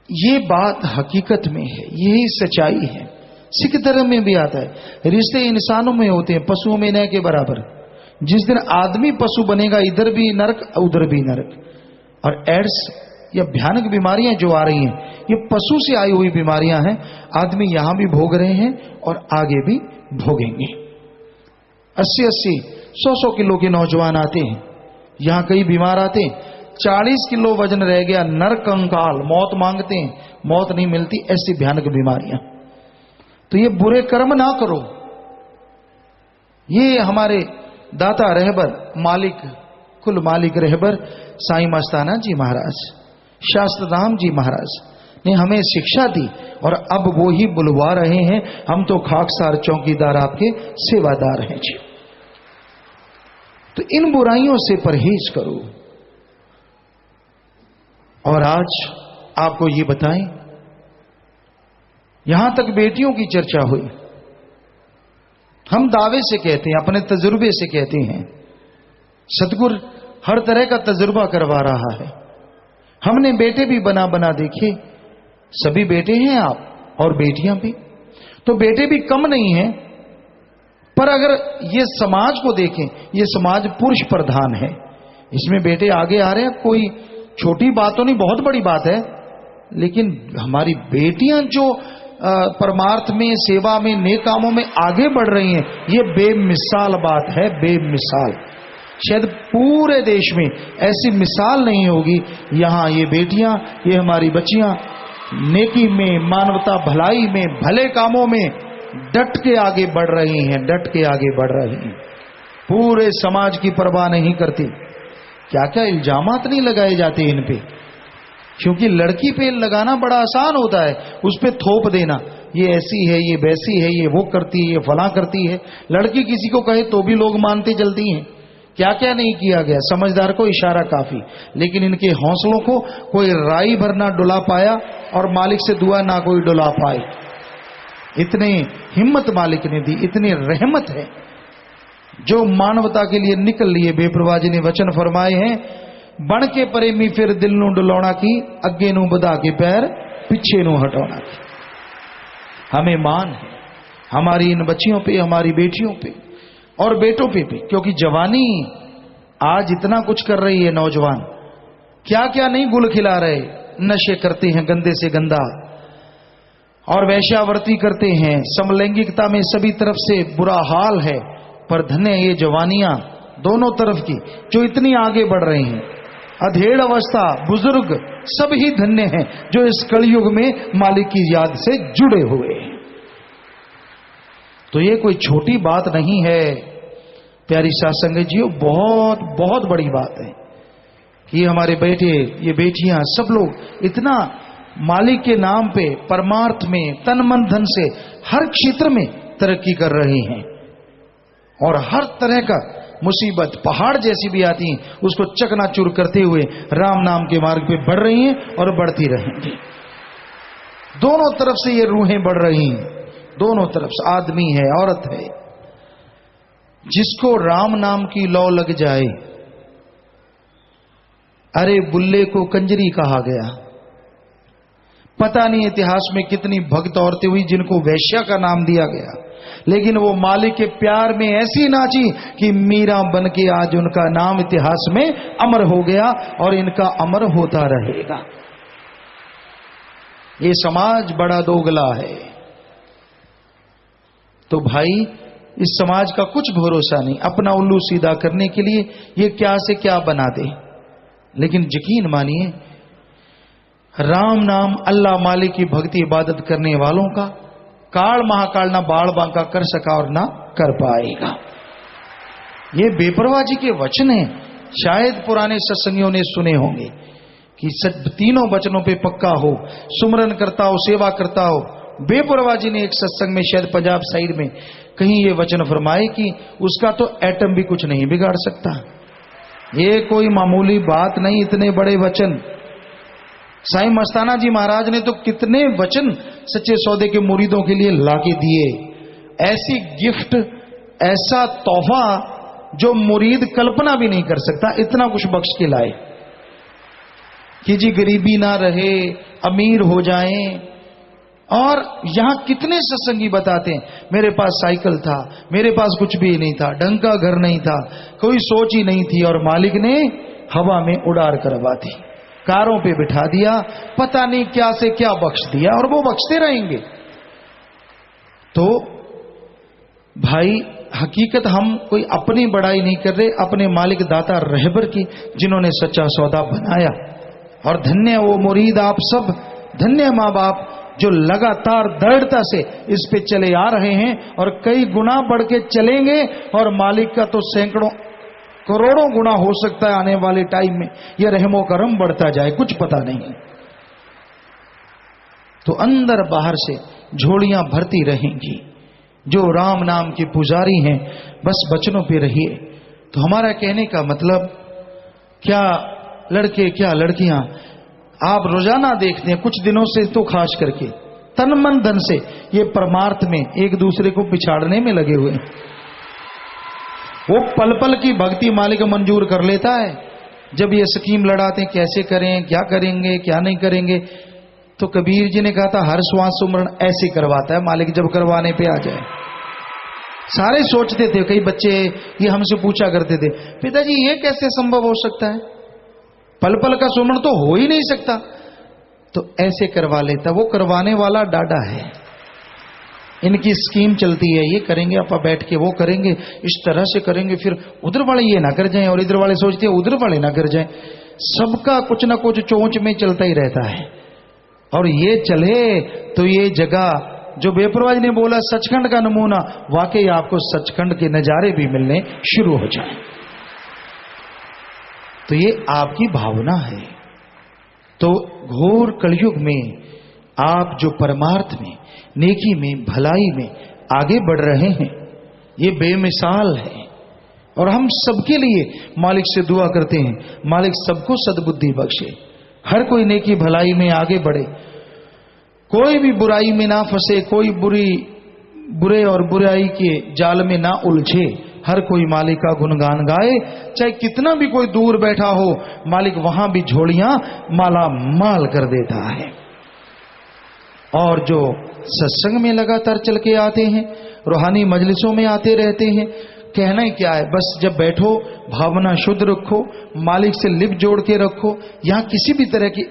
ये बात हकीकत में है, यही सच्चाई है। सिख धर्म में भी आता है, रिश्ते इंसानों में होते हैं, पशुओं में न के बराबर। जिस दिन आदमी पशु बनेगा, इधर भी नरक उधर भी नरक। और एड्स या भयानक बीमारियां जो आ रही हैं, ये पशु से आई हुई बीमारियां हैं। आदमी यहां भी भोग रहे हैं और आगे भी भोगेंगे। 80-80, 100-100 किलो के नौजवान आते हैं, यहां कई बीमार आते हैं, 40 किलो वजन रह गया, नर कंकाल, मौत मांगते हैं, मौत नहीं मिलती। ऐसी भयानक बीमारियां। तो ये बुरे कर्म ना करो। ये हमारे दाता रहबर मालिक, कुल मालिक रहबर साईं मस्ताना जी महाराज, शास्त्रधाम जी महाराज ने हमें शिक्षा दी और अब वो ही बुलवा रहे हैं। हम तो खाकसार चौकीदार आपके सेवादार हैं जी। तो इन बुराइयों से परहेज करो। और आज आपको ये बताएं, यहां तक बेटियों की चर्चा हुई, हम दावे से कहते हैं, अपने तजुर्बे से कहते हैं, सतगुरु हर तरह का तजुर्बा करवा रहा है। हमने बेटे भी बना बना देखे, सभी बेटे हैं आप और बेटियां भी, तो बेटे भी कम नहीं हैं। पर अगर ये समाज को देखें, ये समाज पुरुष प्रधान है, इसमें बेटे आगे आ रहे हैं। कोई छोटी बात तो नहीं, बहुत बड़ी बात है। लेकिन हमारी बेटियां जो परमार्थ में, सेवा में, नेक कामों में आगे बढ़ रही हैं, ये बेमिसाल बात है, बेमिसाल। शायद पूरे देश में ऐसी मिसाल नहीं होगी। यहां ये बेटियां, ये हमारी बच्चियां नेकी में, मानवता भलाई में, भले कामों में डट के आगे बढ़ रही हैं, डट के आगे बढ़ रही हैं। पूरे समाज की परवाह नहीं करती। क्या क्या इल्जामात नहीं लगाए जाते इन पे, क्योंकि लड़की पे लगाना बड़ा आसान होता है, उस पे थोप देना। ये ऐसी है, ये वैसी है, ये वो करती है, ये फला करती है। लड़की किसी को कहे तो भी लोग मानते चलती हैं। क्या क्या नहीं किया गया, समझदार को इशारा काफी। लेकिन इनके हौसलों को कोई राई भर ना डुला पाया और मालिक से दुआ ना कोई डुला पाए। इतने हिम्मत मालिक ने दी, इतनी रहमत है जो मानवता के लिए निकल लिए। बेपरवाह जी ने वचन फरमाए हैं, बण के प्रेमी फिर दिल नू डुलाउणा की, अगे नू बधा के पैर पीछे नू हटाना की। हमें मान है हमारी इन बच्चियों पे, हमारी बेटियों पे और बेटों पे भी, क्योंकि जवानी आज इतना कुछ कर रही है। नौजवान क्या क्या नहीं गुल खिला रहे, नशे करते हैं गंदे से गंदा और वैश्यावर्ती करते हैं, समलैंगिकता में सभी तरफ से बुरा हाल है। पर धन्य ये जवानियां दोनों तरफ की जो इतनी आगे बढ़ रही हैं। अधेड़ अवस्था, बुजुर्ग सब ही धन्य हैं जो इस कलयुग में मालिक की याद से जुड़े हुए हैं। तो ये कोई छोटी बात नहीं है प्यारी साथ संगत जी, बहुत बहुत बड़ी बात है कि हमारे बेटे, ये बेटियां, सब लोग इतना मालिक के नाम पे परमार्थ में तन मन धन से हर क्षेत्र में तरक्की कर रही हैं और हर तरह का मुसीबत पहाड़ जैसी भी आती हैं उसको चकनाचूर करते हुए राम नाम के मार्ग पे बढ़ रही हैं और बढ़ती रहेंगी। दोनों तरफ से ये रूहें बढ़ रही हैं, दोनों तरफ से, आदमी है, औरत है। जिसको राम नाम की लौ लग जाए, अरे बुल्ले को कंजरी कहा गया। पता नहीं इतिहास में कितनी भक्त औरतें हुई जिनको वैश्या का नाम दिया गया, लेकिन वो मालिक के प्यार में ऐसी नाची कि मीरा बन के आज उनका नाम इतिहास में अमर हो गया और इनका अमर होता रहेगा। ये समाज बड़ा दोगला है। तो भाई इस समाज का कुछ भरोसा नहीं, अपना उल्लू सीधा करने के लिए ये क्या से क्या बना दे। लेकिन यकीन मानिए, राम नाम अल्लाह मालिक की भक्ति इबादत करने वालों का काल महाकाल ना बाढ़ बांका कर सका और ना कर पाएगा। ये बेपरवाह जी के वचन हैं, शायद पुराने सत्संगियों ने सुने होंगे कि तीनों वचनों पे पक्का हो, सुमरन करता हो, सेवा करता हो। बेपरवाह जी ने एक सत्संग में, शायद पंजाब साइड में, कहीं ये वचन फरमाए कि उसका तो एटम भी कुछ नहीं बिगाड़ सकता। ये कोई मामूली बात नहीं, इतने बड़े वचन। साईं मस्ताना जी महाराज ने तो कितने वचन सच्चे सौदे के मुरीदों के लिए लाके दिए। ऐसी गिफ्ट, ऐसा तोहफा जो मुरीद कल्पना भी नहीं कर सकता, इतना कुछ बख्श के लाए कि जी गरीबी ना रहे, अमीर हो जाएं। और यहां कितने सत्संगी बताते हैं, मेरे पास साइकिल था, मेरे पास कुछ भी नहीं था, ढंग का घर नहीं था, कोई सोच ही नहीं थी, और मालिक ने हवा में उड़ार करवा दी, कारों पे बिठा दिया, पता नहीं क्या से क्या बख्श दिया, और वो बख्शते रहेंगे। तो भाई हकीकत हम कोई अपनी बड़ाई नहीं कर रहे, अपने मालिक दाता रहबर की, जिन्होंने सच्चा सौदा बनाया। और धन्य वो मुरीद आप सब, धन्य माँ बाप जो लगातार दृढ़ता से इस पे चले आ रहे हैं और कई गुना बढ़ के चलेंगे, और मालिक का तो सैकड़ों करोड़ों गुना हो सकता है आने वाले टाइम में। यह रहमो करम बढ़ता जाए, कुछ पता नहीं। तो अंदर बाहर से झोलियां भरती रहेंगी। जो राम नाम के पुजारी हैं, बस वचनों पे रहिए। तो हमारा कहने का मतलब, क्या लड़के क्या लड़कियां, आप रोजाना देखते हैं, कुछ दिनों से तो खास करके तन मन धन से ये परमार्थ में एक दूसरे को पिछाड़ने में लगे हुए हैं। वो पल पल की भक्ति मालिक मंजूर कर लेता है। जब ये स्कीम लड़ाते हैं, कैसे करें, क्या करेंगे, क्या नहीं करेंगे, तो कबीर जी ने कहा था हर श्वास सुमरण ऐसे करवाता है मालिक, जब करवाने पे आ जाए। सारे सोचते थे, कई बच्चे ये हमसे पूछा करते थे, पिताजी ये कैसे संभव हो सकता है, पल पल का सुमरण तो हो ही नहीं सकता। तो ऐसे करवा लेता, वो करवाने वाला डाडा है। इनकी स्कीम चलती है, ये करेंगे आपा बैठ के, वो करेंगे, इस तरह से करेंगे, फिर उधर वाले ये ना कर जाएं और इधर वाले सोचते हैं उधर वाले ना कर जाएं। सबका कुछ ना कुछ चोंच में चलता ही रहता है। और ये चले तो ये जगह, जो बेपरवाह ने बोला सचखंड का नमूना, वाकई आपको सचखंड के नजारे भी मिलने शुरू हो जाए। तो ये आपकी भावना है। तो घोर कलयुग में आप जो परमार्थ में नेकी में, भलाई में आगे बढ़ रहे हैं। ये बेमिसाल है। और हम सबके लिए मालिक से दुआ करते हैं, मालिक सबको सद्बुद्धि बख्शे, हर कोई नेकी भलाई में आगे बढ़े, कोई भी बुराई में ना फंसे, कोई बुरे और बुराई के जाल में ना उलझे। हर कोई मालिक का गुणगान गाए, चाहे कितना भी कोई दूर बैठा हो, मालिक वहां भी झोलियां माला माल कर देता है। और जो सत्संग में लगातार चल के आते हैं, रूहानी मजलिसों में आते रहते हैं, कहना ही क्या है, बस जब बैठो भावना शुद्ध रखो, मालिक से लिप जोड़ के रखो, यहां किसी भी तरह की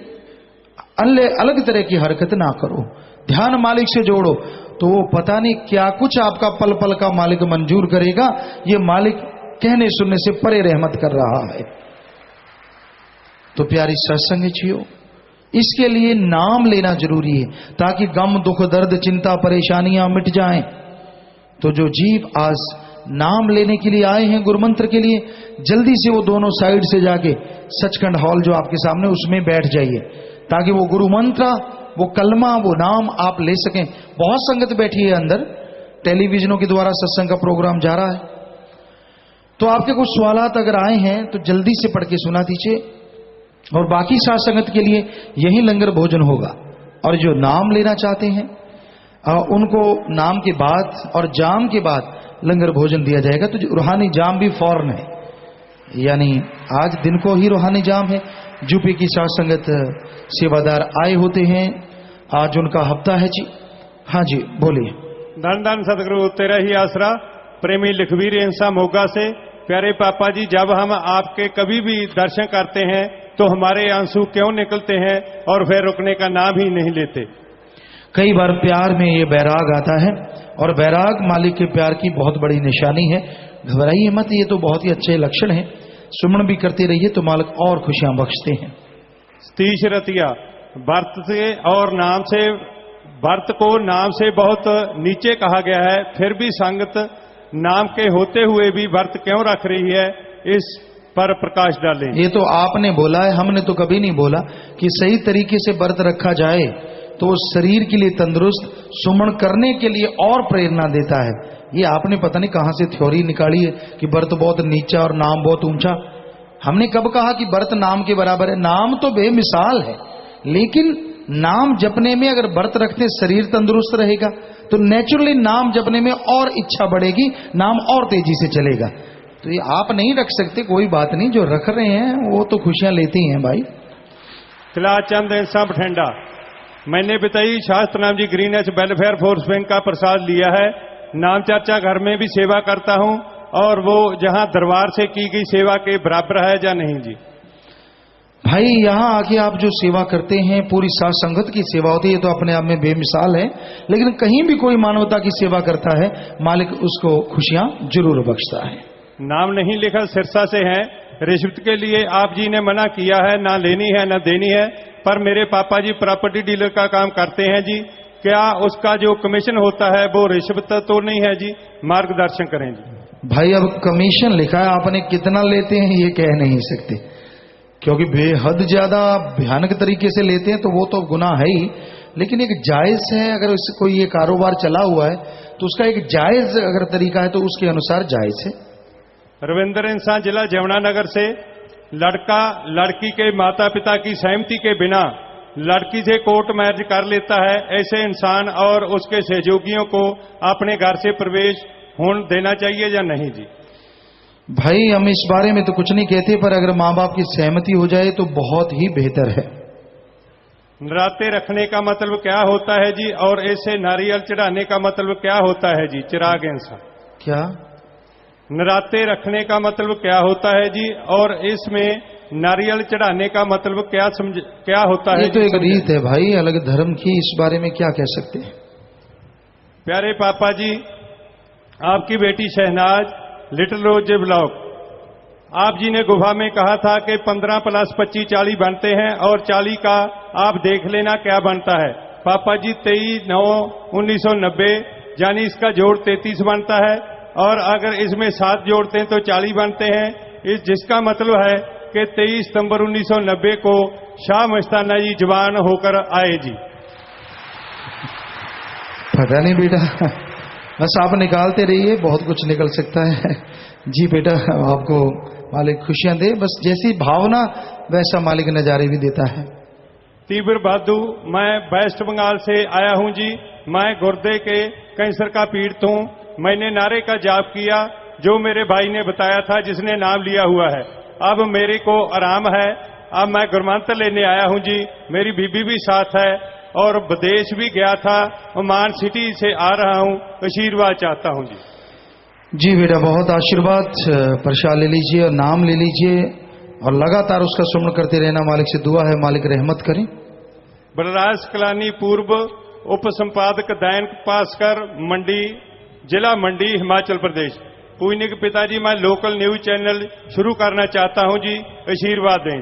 अलग तरह की हरकत ना करो, ध्यान मालिक से जोड़ो, तो वो पता नहीं क्या कुछ आपका पल पल का मालिक मंजूर करेगा। ये मालिक कहने सुनने से परे रहमत कर रहा है। तो प्यारी सत्संग छियो, इसके लिए नाम लेना जरूरी है, ताकि गम दुख दर्द चिंता परेशानियां मिट जाएं। तो जो जीव आज नाम लेने के लिए आए हैं गुरुमंत्र के लिए, जल्दी से वो दोनों साइड से जाके सचखंड हॉल जो आपके सामने, उसमें बैठ जाइए, ताकि वो गुरु मंत्र, वो कलमा, वो नाम आप ले सकें। बहुत संगत बैठी है अंदर, टेलीविजनों के द्वारा सत्संग का प्रोग्राम जा रहा है। तो आपके कुछ सवालात अगर आए हैं तो जल्दी से पढ़ के सुना दीजिए। और बाकी साथ संगत के लिए यही लंगर भोजन होगा। और जो नाम लेना चाहते हैं उनको नाम के बाद और जाम के बाद लंगर भोजन दिया जाएगा। तो रूहानी जाम भी फौरन है, यानी आज दिन को ही रूहानी जाम है। यूपी की साथ संगत सेवादार आए होते हैं, आज उनका हफ्ता है जी। हाँ जी बोलिए। धन धन सतगुरु तेरा ही आसरा, प्रेमी लखवीर इंसा मोगा से। प्यारे पापा जी, जब हम आपके कभी भी दर्शन करते हैं तो हमारे आंसू क्यों निकलते हैं और फिर रुकने का नाम ही नहीं लेते। कई बार प्यार में ये बैराग आता है, और बैराग मालिक के प्यार की बहुत बड़ी निशानी है। घबराइए मत, ये तो बहुत ही अच्छे लक्षण है। सुमन भी करते रहिए तो मालिक और खुशियां बख्शते हैं। सतीश रतिया, भरत से और नाम से, भरत को नाम से बहुत नीचे कहा गया है, फिर भी संगत नाम के होते हुए भी व्रत क्यों रख रही है, इस पर प्रकाश डालें। ये तो आपने बोला है, हमने तो कभी नहीं बोला कि सही तरीके से व्रत रखा जाए तो शरीर के लिए तंदुरुस्त, सुमन करने के लिए और प्रेरणा देता है। ये आपने पता नहीं कहां से थ्योरी निकाली है कि व्रत बहुत नीचा और नाम बहुत ऊंचा। हमने कब कहा कि व्रत नाम के बराबर है? नाम तो बेमिसाल है, लेकिन नाम जपने में अगर व्रत रखते शरीर तंदुरुस्त रहेगा तो नेचुरली नाम जपने में और इच्छा बढ़ेगी, नाम और तेजी से चलेगा। तो ये आप नहीं रख सकते, कोई बात नहीं, जो रख रहे हैं वो तो खुशियां लेते हैं भाई। तिलाचंद इंसा बठिंडा, मैंने बताई शास्त्र नाम जी green H welfare force bank का प्रसाद लिया है। नाम चर्चा घर में भी सेवा करता हूं, और वो जहां दरबार से की गई सेवा के बराबर है या नहीं जी? भाई यहां आके आप जो सेवा करते हैं, पूरी साथ संगत की सेवा होती है, तो अपने आप में बेमिसाल है। लेकिन कहीं भी कोई मानवता की सेवा करता है, मालिक उसको खुशियां जरूर बख्शता है। नाम नहीं लिखा सिरसा से है। रिश्वत के लिए आप जी ने मना किया है, ना लेनी है ना देनी है, पर मेरे पापा जी प्रॉपर्टी डीलर का काम करते हैं जी, क्या उसका जो कमीशन होता है वो रिश्वत तो नहीं है जी? मार्गदर्शन करें जी। भाई अब कमीशन लिखा है, आपने कितना लेते हैं ये कह नहीं सकते, क्योंकि बेहद ज्यादा भयानक तरीके से लेते हैं तो वो तो गुनाह है ही। लेकिन एक जायज है, अगर कोई ये कारोबार चला हुआ है तो उसका एक जायज अगर तरीका है तो उसके अनुसार जायज है। रविंद्र इंसान, जिला जमुनानगर से। लड़का लड़की के माता पिता की सहमति के बिना लड़की से कोर्ट मैरिज कर लेता है, ऐसे इंसान और उसके सहयोगियों को अपने घर से प्रवेश होने देना चाहिए या नहीं जी? भाई हम इस बारे में तो कुछ नहीं कहते, पर अगर माँ बाप की सहमति हो जाए तो बहुत ही बेहतर है। नराते रखने का मतलब क्या होता है जी, और ऐसे नारियल चढ़ाने का मतलब क्या होता है जी? चिराग इंसान, क्या नराते रखने का मतलब क्या होता है जी, और इसमें नारियल चढ़ाने का मतलब क्या होता है? ये तो एक रीत है भाई अलग धर्म की, इस बारे में क्या कह सकते हैं। प्यारे पापा जी, आपकी बेटी शहनाज, लिटिल रोज ब्लॉक, आप जी ने गुफा में कहा था कि 15 + 25 40 बनते हैं, और 40 का आप देख लेना क्या बनता है। पापा जी 23/9/1990 यानी इसका जोड़ 33 बनता है, और अगर इसमें 7 जोड़ते हैं तो 40 बनते हैं, जिसका मतलब है कि 23 सितंबर 1990 को शाह मस्ताना जी जवान होकर आए जी। पता नहीं बेटा, बस आप निकालते रहिए, बहुत कुछ निकल सकता है। जी बेटा, आपको मालिक खुशियां दे, बस जैसी भावना वैसा मालिक नजारे भी देता है। तीव्र बहादू, मैं वेस्ट बंगाल से आया हूं जी। मैं गुर्दे के कैंसर का पीड़ित हूं। मैंने नारे का जाप किया जो मेरे भाई ने बताया था, जिसने नाम लिया हुआ है। अब मेरे को आराम है। अब मैं गुरमंत्र लेने आया हूं जी। मेरी बीबी भी साथ है और विदेश भी गया था, ओमान सिटी से आ रहा हूं। आशीर्वाद चाहता हूं जी। जी बेटा, बहुत आशीर्वाद। प्रसाद ले लीजिए और नाम ले लीजिए और लगातार उसका सुमन करते रहना। मालिक से दुआ है, मालिक रहमत करें। बलराज कलानी, पूर्व उप संपादक दैन पासकर, मंडी, जिला मंडी, हिमाचल प्रदेश। पूजनीय पिताजी, मैं लोकल न्यूज चैनल शुरू करना चाहता हूं जी, आशीर्वाद दें।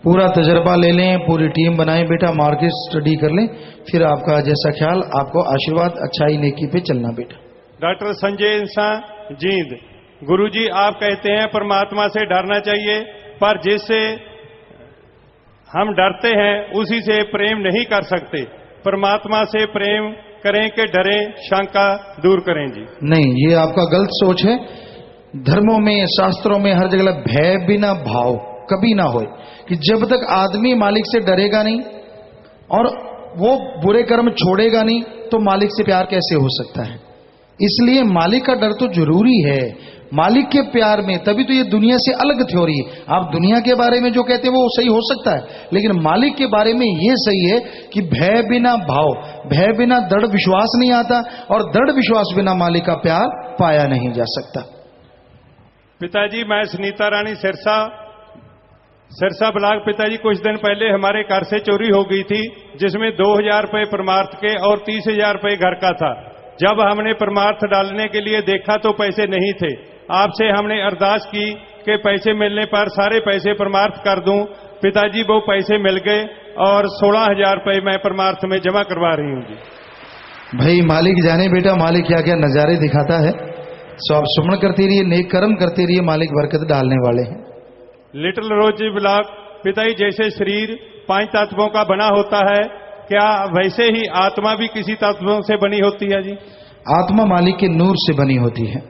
पूरा तजर्बा ले लें, पूरी टीम बनाएं बेटा, मार्केट स्टडी कर लें, फिर आपका जैसा ख्याल, आपको आशीर्वाद, अच्छाई नेकी पे चलना बेटा। डॉक्टर संजय इंसान, जींद। गुरुजी, आप कहते हैं परमात्मा से डरना चाहिए, पर जिससे हम डरते हैं उसी से प्रेम नहीं कर सकते। परमात्मा से प्रेम करें कि डरें, शंका दूर करें जी। नहीं, ये आपका गलत सोच है। धर्मों में, शास्त्रों में हर जगह भय बिना भाव कभी ना होए, कि जब तक आदमी मालिक से डरेगा नहीं और वो बुरे कर्म छोड़ेगा नहीं तो मालिक से प्यार कैसे हो सकता है। इसलिए मालिक का डर तो जरूरी है। मालिक के प्यार में, तभी तो ये दुनिया से अलग थ्योरी है। आप दुनिया के बारे में जो कहते हैं वो सही हो सकता है, लेकिन मालिक के बारे में ये सही है कि भय बिना भाव, भय बिना दृढ़ विश्वास नहीं आता, और दृढ़ विश्वास बिना मालिक का प्यार पाया नहीं जा सकता। पिताजी, मैं सुनीता रानी, सिरसा ब्लॉक। पिताजी, कुछ दिन पहले हमारे घर से चोरी हो गई थी, जिसमें 2000 रुपए परमार्थ के और 30,000 रुपए घर का था। जब हमने परमार्थ डालने के लिए देखा तो पैसे नहीं थे। आपसे हमने अरदास की कि पैसे मिलने पर सारे पैसे परमार्थ कर दूं। पिताजी, वो पैसे मिल गए और 16,000 रुपए मैं परमार्थ में जमा करवा रही हूं जी। भाई मालिक जाने बेटा, मालिक क्या क्या नजारे दिखाता है। सो आप सुमन करते रहिए, नेक कर्म करते रहिए, मालिक बरकत डालने वाले हैं। लिटिल रोज ब्लॉक। पिताजी, जैसे शरीर 5 तत्वों का बना होता है, क्या वैसे ही आत्मा भी किसी तत्वों से बनी होती है जी? आत्मा मालिक के नूर से बनी होती है।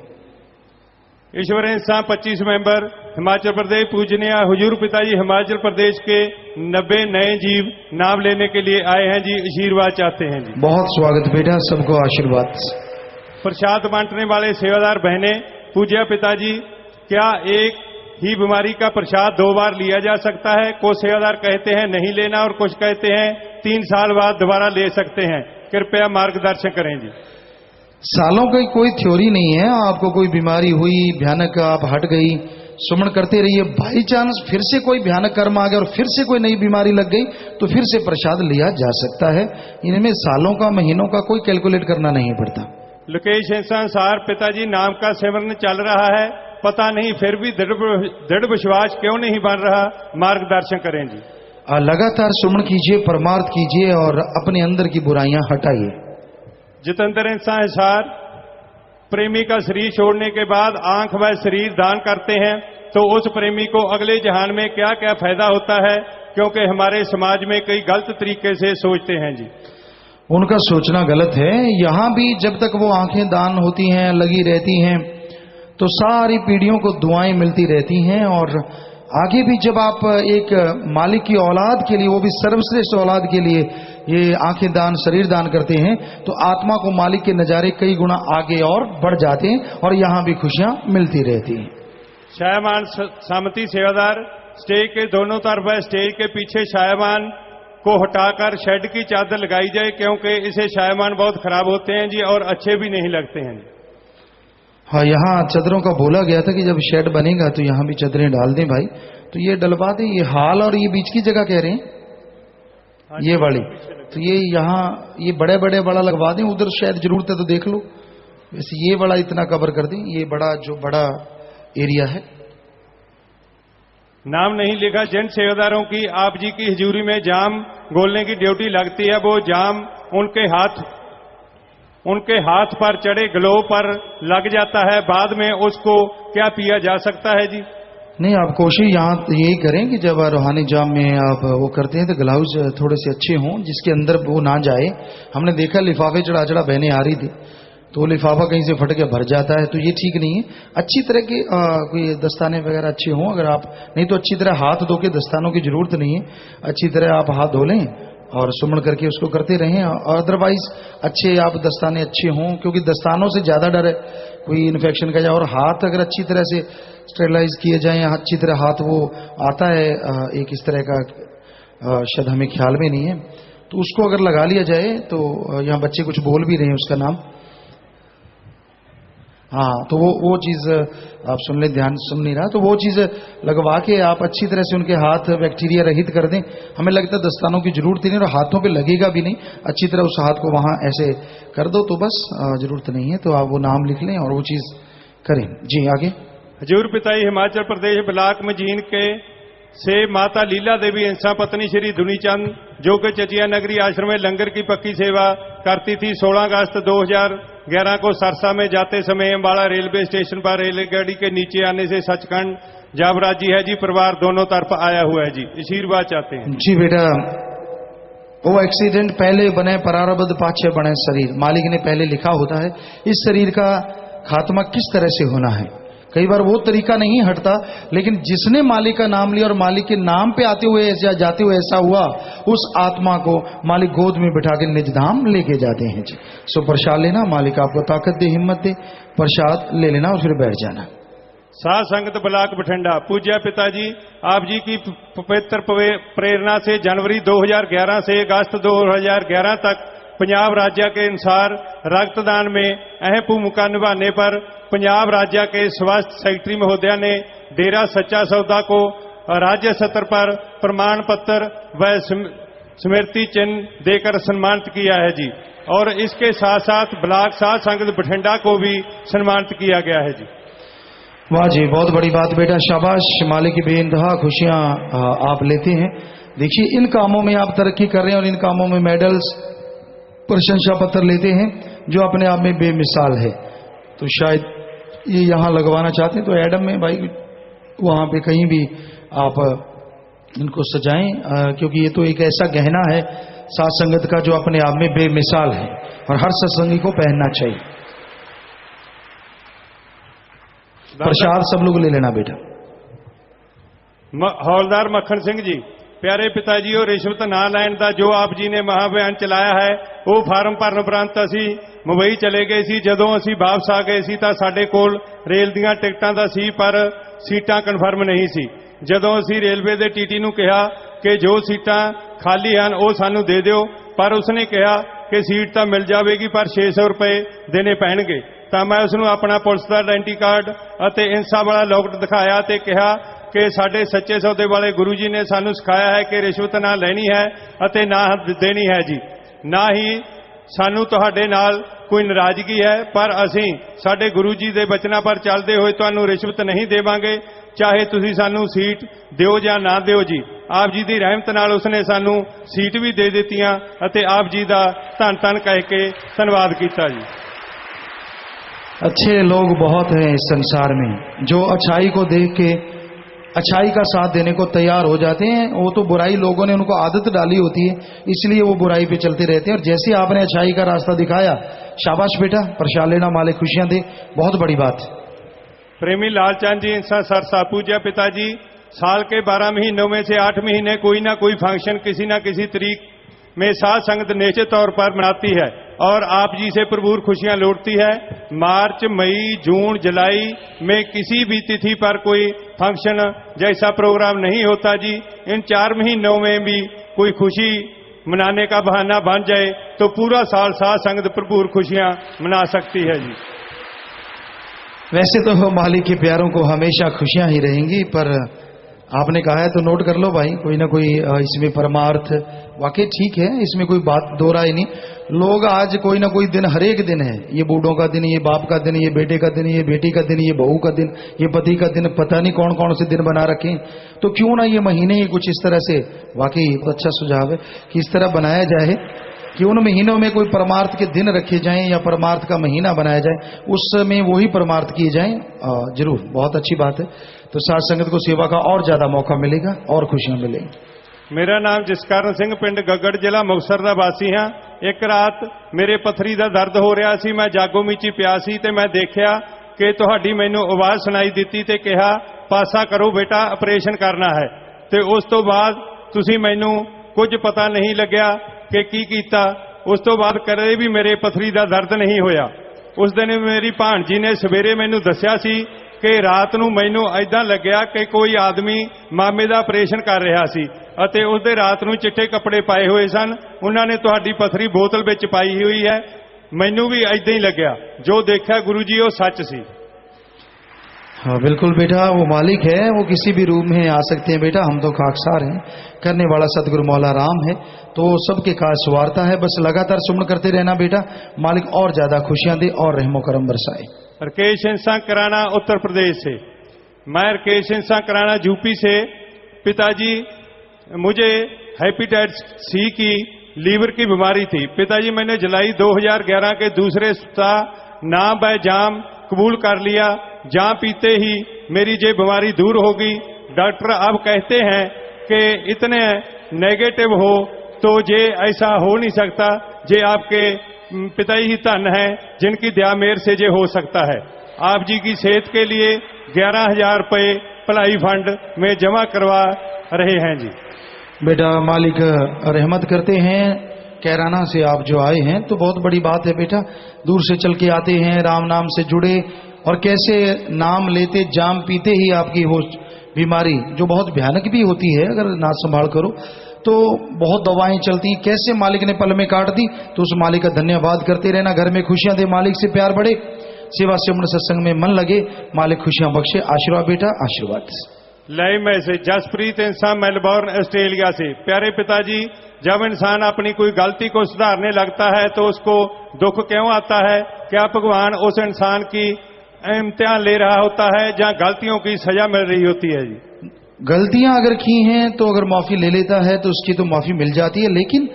ईश्वर इंसान 25 मेंबर, हिमाचल प्रदेश। पूजनीय हुजूर पिताजी, हिमाचल प्रदेश के 90 नए जीव नाम लेने के लिए आए हैं जी, आशीर्वाद चाहते हैं जी। बहुत स्वागत बेटा, सबको आशीर्वाद। प्रसाद बांटने वाले सेवादार बहने, पूज्य पिताजी, क्या एक ही बीमारी का प्रसाद 2 बार लिया जा सकता है? कुछ सेवादार कहते हैं नहीं लेना और कुछ कहते हैं 3 साल बाद दोबारा ले सकते हैं। कृपया मार्गदर्शन करें जी। सालों की कोई थ्योरी नहीं है। आपको कोई बीमारी हुई भयानक, आप हट गई, सुमन करते रहिए। बाई चांस फिर से कोई भयानक कर्म आ गया और फिर से कोई नई बीमारी लग गई तो फिर से प्रसाद लिया जा सकता है। इनमें सालों का, महीनों का कोई कैलकुलेट करना नहीं पड़ता। लोकेश संसार, पिताजी, नाम का सेवन चल रहा है, पता नहीं फिर भी दृढ़ विश्वास क्यों नहीं बन रहा, मार्गदर्शन करें जी। लगातार सुमन कीजिए, परमार्थ कीजिए और अपने अंदर की बुराइयां हटाइए। जितेंद्र संसार, प्रेमी का शरीर छोड़ने के बाद आंख व शरीर दान करते हैं तो उस प्रेमी को अगले जहान में क्या क्या फायदा होता है? क्योंकि हमारे समाज में कई गलत तरीके से सोचते हैं जी। उनका सोचना गलत है। यहां भी जब तक वो आंखें दान होती हैं, लगी रहती हैं, तो सारी पीढ़ियों को दुआएं मिलती रहती हैं। और आगे भी जब आप एक मालिक की औलाद के लिए, वो भी सर्वश्रेष्ठ औलाद के लिए, ये आंखें दान, शरीर दान करते हैं तो आत्मा को मालिक के नजारे कई गुना आगे और बढ़ जाते हैं और यहां भी खुशियां मिलती रहती हैं। शायमान सामती सेवादार, स्टेज के दोनों तरफ स्टेज के पीछे शायमान को हटाकर शेड की चादर लगाई जाए, क्योंकि इसे शायमान बहुत खराब होते हैं जी और अच्छे भी नहीं लगते हैं जी। हाँ, यहाँ चादरों का बोला गया था कि जब शेड बनेगा तो यहाँ भी चादरें डाल दें भाई, तो ये डलवा दें। ये हाल और ये बीच की जगह कह रहे हैं, ये वाली, तो ये यहाँ ये बड़े बड़े बड़ा लगवा दें। उधर शायद जरूरत है तो देख लो, वैसे ये बड़ा इतना कवर कर दें, ये बड़ा जो बड़ा एरिया है। नाम नहीं लिखा जिन सेवादारों की आप जी की हजूरी में जाम घोलने की ड्यूटी लगती है, वो जाम उनके हाथ पर चढ़े ग्लो पर लग जाता है, बाद में उसको क्या पिया जा सकता है जी? नहीं, आप कोशिश यहाँ यही करें कि जब रूहानी जाम में आप वो करते हैं तो ग्लव्स थोड़े से अच्छे हों जिसके अंदर वो ना जाए। हमने देखा लिफाफे चढ़ा चढ़ा बहनें आ रही थी तो वो लिफाफा कहीं से फट के भर जाता है, तो ये ठीक नहीं है। अच्छी तरह के कोई दस्ताने वगैरह अच्छे हों, अगर आप नहीं तो अच्छी तरह हाथ धो के, दस्तानों की जरूरत नहीं है, अच्छी तरह आप हाथ धो लें और सुमन करके उसको करते रहें। और अदरवाइज अच्छे आप दस्ताने अच्छे हों, क्योंकि दस्तानों से ज़्यादा डर है कोई इन्फेक्शन का जाए। और हाथ अगर अच्छी तरह से स्टेरिलाइज किए जाएं, अच्छी तरह हाथ वो आता है एक इस तरह का शायद हमें ख्याल में नहीं है, तो उसको अगर लगा लिया जाए तो यहाँ बच्चे कुछ बोल भी रहे हैं उसका नाम, हाँ, तो वो चीज़ आप सुन लें, ध्यान सुन नहीं रहा, तो वो चीज़ लगवा के आप अच्छी तरह से उनके हाथ बैक्टीरिया रहित कर दें। हमें लगता है दस्तानों की जरूरत ही नहीं और हाथों पे लगेगा भी नहीं, अच्छी तरह उस हाथ को वहाँ ऐसे कर दो तो बस जरूरत नहीं है। तो आप वो नाम लिख लें और वो चीज़ करें। जी आगे। हजूर पिताई हिमाचल प्रदेश ब्लाक मजीन के से माता लीला देवी इंसा पत्नी श्री दुनीचंद जो कि चचिया नगरी आश्रम में लंगर की पक्की सेवा करती थी, 16 अगस्त 2011 को सरसा में जाते समय अम्बाला रेलवे स्टेशन पर रेलगाड़ी के नीचे आने से सचखंड जाबराजी है जी, परिवार दोनों तरफ आया हुआ है जी, आशीर्वाद चाहते हैं। जी बेटा, वो एक्सीडेंट पहले बने प्रारब्ध पाछे बने शरीर, मालिक ने पहले लिखा होता है। इस शरीर का खात्मा किस तरह से होना है, कई बार वो तरीका नहीं हटता, लेकिन जिसने मालिक का नाम लिया और मालिक के नाम पे आते हुए या जाते हुए ऐसा हुआ, उस आत्मा को मालिक गोद में बिठा के निज धाम लेके जाते हैं जी। सो प्रसाद लेना, मालिक आपको ताकत दे, हिम्मत दे, प्रसाद ले लेना और फिर बैठ जाना। साध संगत ब्लाक बठिंडा, पूज्य पिताजी आप जी की पवित्र प्रेरणा से जनवरी 2011 से अगस्त 2011 तक पंजाब राज्य के अनुसार रक्तदान में अहम भूमिका निभाने पर पंजाब राज्य के स्वास्थ्य सेक्रेटरी महोदया ने डेरा सच्चा सौदा को राज्य स्तर पर प्रमाण पत्र व स्मृति चिन्ह देकर सम्मानित किया है जी, और इसके साथ साथ ब्लॉक साध संगत बठिंडा को भी सम्मानित किया गया है जी। वाह जी, बहुत बड़ी बात बेटा, शाबाश, मालिक की बेइंतहा खुशियां आप लेते हैं। देखिए इन कामों में आप तरक्की कर रहे हैं और इन कामों में मेडल्स प्रशंसा पत्र लेते हैं जो अपने आप में बेमिसाल है। तो शायद ये यहाँ लगवाना चाहते हैं तो एडम में भाई वहाँ पे कहीं भी आप इनको सजाएं, क्योंकि ये तो एक ऐसा गहना है साथ संगत का जो अपने आप में बेमिसाल है और हर सत्संगी को पहनना चाहिए। प्रसाद सब लोग ले लेना बेटा। हौलदार मक्खन सिंह जी, प्यारे पिताजी और रिश्वत ना लैन का जो आप जी ने महाअभियान चलाया है, वो फार्म भरन उपरंत असी मुंबई चले गए सी। जदों असी वापस आ गए सी तां साडे कोल रेल दीयां टिकटां दा सी पर सीटां कन्फर्म नहीं सी। जदों असी रेलवे दे टीटी नूं कहा कि जो सीटां खाली हैं वो सानू दे दिओ, पर उसने कहा कि सीट तां मिल जाएगी पर 600 रुपए देने पैणगे। तां मैं उसनूं अपना पुलिस दा आइडेंटिटी कार्ड अते इंसा वाला लॉकट दिखाया ते कहा कि साडे सच्चे सौदे वाले गुरु जी ने सानू सिखाया है कि रिश्वत ना लेनी है अते ना देनी है जी। ना ही सानू तुहाडे नाल कोई नाराजगी है, पर असीं साडे गुरु जी दे बचनां पर चलदे होए तुहानू रिश्वत नहीं देवांगे, चाहे तुसीं सानू सीट दिओ जां ना दिओ जी। आप जी दी रहमत नाल उसने सानू सीट भी दे दित्तियां अते आप जी दा धन धन कह के धन्नवाद कीता जी। अच्छे लोग बहुत हैं इस संसार में जो अच्छाई को देख के अच्छाई का साथ देने को तैयार हो जाते हैं। वो तो बुराई लोगों ने उनको आदत डाली होती है, इसलिए वो बुराई पे चलते रहते हैं। और जैसे आपने अच्छाई का रास्ता दिखाया, शाबाश बेटा, प्रसाद लेना, मालिक खुशियां दे, बहुत बड़ी बात। प्रेमी लालचंद जी इंसा सरसा, पूज्य पिताजी साल के 12 महीनों में से 8 महीने कोई ना कोई फंक्शन किसी ना किसी तरीक में साध संगत निश्चित तौर पर मनाती है और आप जी से भरपूर खुशियां लौटती है। मार्च, मई, जून, जुलाई में किसी भी तिथि पर कोई फंक्शन जैसा प्रोग्राम नहीं होता जी। इन 4 महीनों में भी कोई खुशी मनाने का बहाना बन जाए तो पूरा साल साध संगत भरपूर खुशियां मना सकती है जी। वैसे तो मालिक के प्यारों को हमेशा खुशियां ही रहेंगी, पर आपने कहा है तो नोट कर लो भाई, कोई ना कोई इसमें परमार्थ वाकई ठीक है, इसमें कोई बात दो राय नहीं। लोग आज कोई ना कोई दिन, हर एक दिन है, ये बूढ़ों का दिन, ये बाप का दिन, ये बेटे का दिन, ये बेटी का दिन, ये बहू का दिन, ये पति का दिन, पता नहीं कौन कौन से दिन बना रखे। तो क्यों ना ये महीने ही कुछ इस तरह से, वाकई अच्छा सुझाव है कि इस तरह बनाया जाए कि उन महीनों में कोई परमार्थ के दिन रखे जाएं या परमार्थ का महीना बनाया जाए, उसमें वही परमार्थ किए जाएं। जरूर, बहुत अच्छी बात है। तो साथ संगत को सेवा का और ज्यादा मौका मिलेगा और खुशियां मिलेंगी। मेरा नाम जसकरण सिंह, पिंड गगड़, जिला मुक्तसर ਦਾ ਵਾਸੀ ਹਾਂ। ਇੱਕ ਰਾਤ ਮੇਰੇ ਪਥਰੀ ਦਾ ਦਰਦ ਹੋ ਰਿਹਾ ਸੀ, ਮੈਂ ਜਾਗੋ ਵਿੱਚ ਪਿਆ ਸੀ ਤੇ ਮੈਂ ਦੇਖਿਆ ਕਿ ਤੁਹਾਡੀ ਮੈਨੂੰ ਆਵਾਜ਼ ਸੁਣਾਈ ਦਿੱਤੀ ਤੇ ਕਿਹਾ ਪਾਸਾ ਕਰੋ ਬੇਟਾ, ਆਪਰੇਸ਼ਨ ਕਰਨਾ ਹੈ। ਤੇ ਉਸ ਤੋਂ ਬਾਅਦ ਤੁਸੀਂ ਮੈਨੂੰ ਕੁਝ ਪਤਾ ਨਹੀਂ ਲੱਗਿਆ ਕਿ ਕੀ ਕੀਤਾ। ਉਸ ਤੋਂ ਬਾਅਦ ਕਦੇ ਵੀ ਮੇਰੇ ਪਥਰੀ ਦਾ ਦਰਦ ਨਹੀਂ ਹੋਇਆ। ਉਸ ਦਿਨ ਮੇਰੀ ਭਾਣਜੀ ਨੇ ਸਵੇਰੇ ਮੈਨੂੰ ਦੱਸਿਆ ਸੀ ਕਿ ਰਾਤ ਨੂੰ ਮੈਨੂੰ ਐਦਾਂ ਲੱਗਿਆ ਕਿ ਕੋਈ ਆਦਮੀ ਮਾਮੇ ਦਾ ਆਪਰੇਸ਼ਨ ਕਰ ਰਿਹਾ ਸੀ ਅਤੇ ਉਸਦੇ ਰਾਤ ਨੂੰ ਚਿੱਟੇ ਕੱਪੜੇ ਪਾਏ ਹੋਏ ਸਨ। ਉਹਨਾਂ ਨੇ ਤੁਹਾਡੀ ਪਥਰੀ ਬੋਤਲ ਵਿੱਚ ਪਾਈ ਹੋਈ ਹੈ। ਮੈਨੂੰ ਵੀ ਐਦਾਂ ਹੀ ਲੱਗਿਆ। ਜੋ ਦੇਖਿਆ ਗੁਰੂ जी वो सच सी। हाँ बिल्कुल बेटा, वो मालिक है, वो किसी भी रूप में आ सकते हैं बेटा। हम तो खाकसार हैं, करने वाला सतगुरु मौला राम है, तो सबके काज संवारता है। बस लगातार सुमन करते रहना बेटा, मालिक और ज्यादा खुशियां दे और रहमो करम बरसाए। राकेश इंसान कराना उत्तर प्रदेश से। मैं राकेश इंसान कराना यूपी से। पिताजी मुझे हेपेटाइटिस सी की लीवर की बीमारी थी। पिताजी मैंने जुलाई 2011 के दूसरे सप्ताह नाम व जाम कबूल कर लिया। जाम पीते ही मेरी ये बीमारी दूर हो गई। डॉक्टर अब कहते हैं कि इतने नेगेटिव हो तो ये ऐसा हो नहीं सकता। ये आपके पिताजी ही धन हैं जिनकी दया मेर से ये हो सकता है। आप जी की सेहत के लिए 11,000 रुपये भलाई फंड में जमा करवा रहे हैं जी। बेटा मालिक रहमत करते हैं। कैराना से आप जो आए हैं तो बहुत बड़ी बात है बेटा, दूर से चल के आते हैं, राम नाम से जुड़े, और कैसे नाम लेते जाम पीते ही आपकी वो बीमारी जो बहुत भयानक भी होती है अगर ना संभाल करो तो बहुत दवाएं चलती, कैसे मालिक ने पल में काट दी। तो उस मालिक का धन्यवाद करते रहना। घर में खुशियां दे, मालिक से प्यार बढ़े, सेवा सिमरन सत्संग में मन लगे, मालिक खुशियां बख्शे। आशीर्वाद बेटा, आशीर्वाद। लाइव मैसेज जसप्रीत इंसान मेलबोर्न ऑस्ट्रेलिया से। प्यारे पिताजी, जब इंसान अपनी कोई गलती को सुधारने लगता है तो उसको दुख क्यों आता है? क्या भगवान उस इंसान की इम्तिहान ले रहा होता है जहां गलतियों की सजा मिल रही होती है जी? गलतियां अगर की हैं तो अगर माफी ले लेता है तो उसकी तो माफी मिल जाती है, लेकिन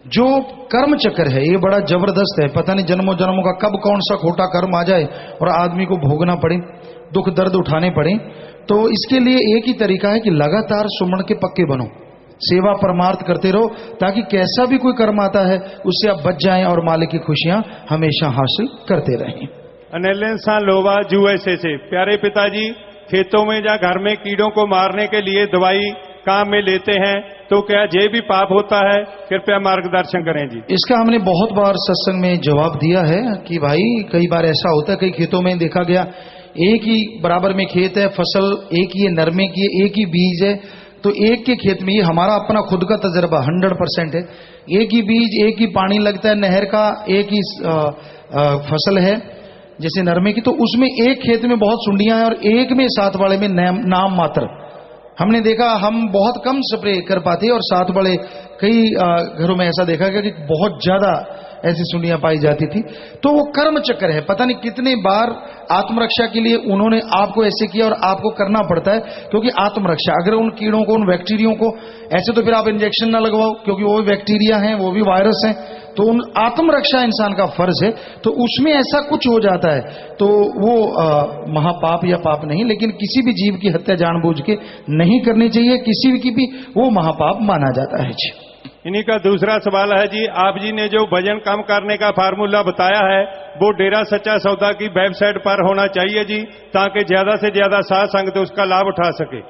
जो कर्म चक्र है ये बड़ा जबरदस्त है। पता नहीं जन्मों जन्मों का कब कौन सा खोटा कर्म आ जाए और आदमी को भोगना पड़े, दुख दर्द उठाने पड़े। तो इसके लिए एक ही तरीका है कि लगातार सुमन के पक्के बनो, सेवा परमार्थ करते रहो, ताकि कैसा भी कोई कर्म आता है उससे आप बच जाएं और मालिक की खुशियां हमेशा हासिल करते रहें। अनिल इंसान लोवा यूएसए से। प्यारे पिताजी, खेतों में या घर में कीड़ों को मारने के लिए दवाई काम में लेते हैं तो क्या ये भी पाप होता है? कृपया मार्गदर्शन करें जी। इसका हमने बहुत बार सत्संग में जवाब दिया है कि भाई कई बार ऐसा होता है, कई खेतों में देखा गया एक ही बराबर में खेत है, फसल एक ही है, नरमे की है, एक ही बीज है, तो एक के खेत में, ये हमारा अपना खुद का तजर्बा 100% है, एक ही बीज एक ही पानी लगता है, नहर का एक ही फसल है जैसे नरमे की, तो उसमें एक खेत में बहुत सुंडियां हैं और एक में साथ वाले में नाम मात्र। हमने देखा हम बहुत कम स्प्रे कर पाते और साथ वाले कई घरों में ऐसा देखा गया कि बहुत ज्यादा ऐसी सुंडियां पाई जाती थी। तो वो कर्म चक्र है, पता नहीं कितने बार आत्मरक्षा के लिए उन्होंने आपको ऐसे किया और आपको करना पड़ता है, क्योंकि आत्मरक्षा, अगर उन कीड़ों को, उन बैक्टीरिया को, ऐसे तो फिर आप इंजेक्शन ना लगवाओ क्योंकि वो भी बैक्टीरिया हैं, वो भी वायरस हैं, तो उन आत्मरक्षा इंसान का फर्ज है। तो उसमें ऐसा कुछ हो जाता है तो वो महापाप या पाप नहीं, लेकिन किसी भी जीव की हत्या जानबूझ के नहीं करनी चाहिए, किसी की भी वो महापाप माना जाता है जी। इन्हीं का दूसरा सवाल है जी, आप जी ने जो वजन कम करने का फार्मूला बताया है वो डेरा सच्चा सौदा की वेबसाइट पर होना चाहिए जी, ताकि ज्यादा से ज्यादा साध संगत उसका लाभ उठा सके।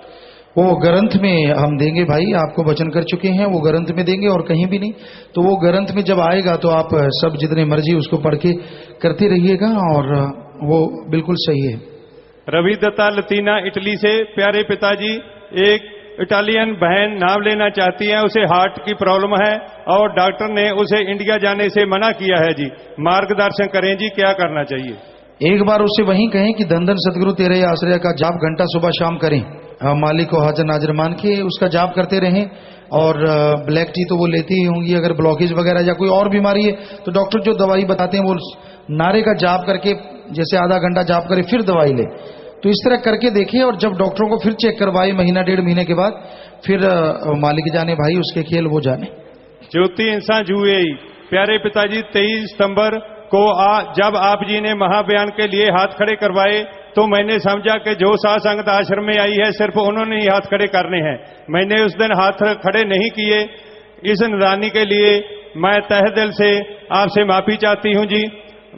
वो ग्रंथ में हम देंगे भाई, आपको वचन कर चुके हैं, वो ग्रंथ में देंगे और कहीं भी नहीं। तो वो ग्रंथ में जब आएगा तो आप सब जितने मर्जी उसको पढ़ के करते रहिएगा और वो बिल्कुल सही है। रवि दत्ता लतीना इटली से। प्यारे पिताजी, एक इटालियन बहन नाम लेना चाहती है, उसे हार्ट की प्रॉब्लम है और डॉक्टर ने उसे इंडिया जाने से मना किया है जी, मार्गदर्शन करें जी, क्या करना चाहिए? एक बार उससे वहीं कहें कि धन धन सतगुरु तेरे आश्रय का जाप घंटा सुबह शाम करें, मालिक को हाजिर नाजिर मान के उसका जाप करते रहें। और ब्लैक टी तो वो लेती ही होंगी, अगर ब्लॉकेज वगैरह या कोई और बीमारी है तो डॉक्टर जो दवाई बताते हैं वो नारे का जाप करके, जैसे आधा घंटा जाप करे फिर दवाई ले, तो इस तरह करके देखिए। और जब डॉक्टरों को फिर चेक करवाए महीना डेढ़ महीने के बाद, फिर मालिक जाने भाई, उसके खेल वो जाने। ज्योति इंसान जुए। प्यारे पिताजी, 23 सितंबर को जब आप जी ने महाबयान के लिए हाथ खड़े करवाए तो मैंने समझा कि जो साध संगत आश्रम में आई है सिर्फ उन्होंने ही हाथ खड़े करने हैं। मैंने उस दिन हाथ खड़े नहीं किए। इस नादानी के लिए मैं तहे दिल से आपसे माफी चाहती हूं जी।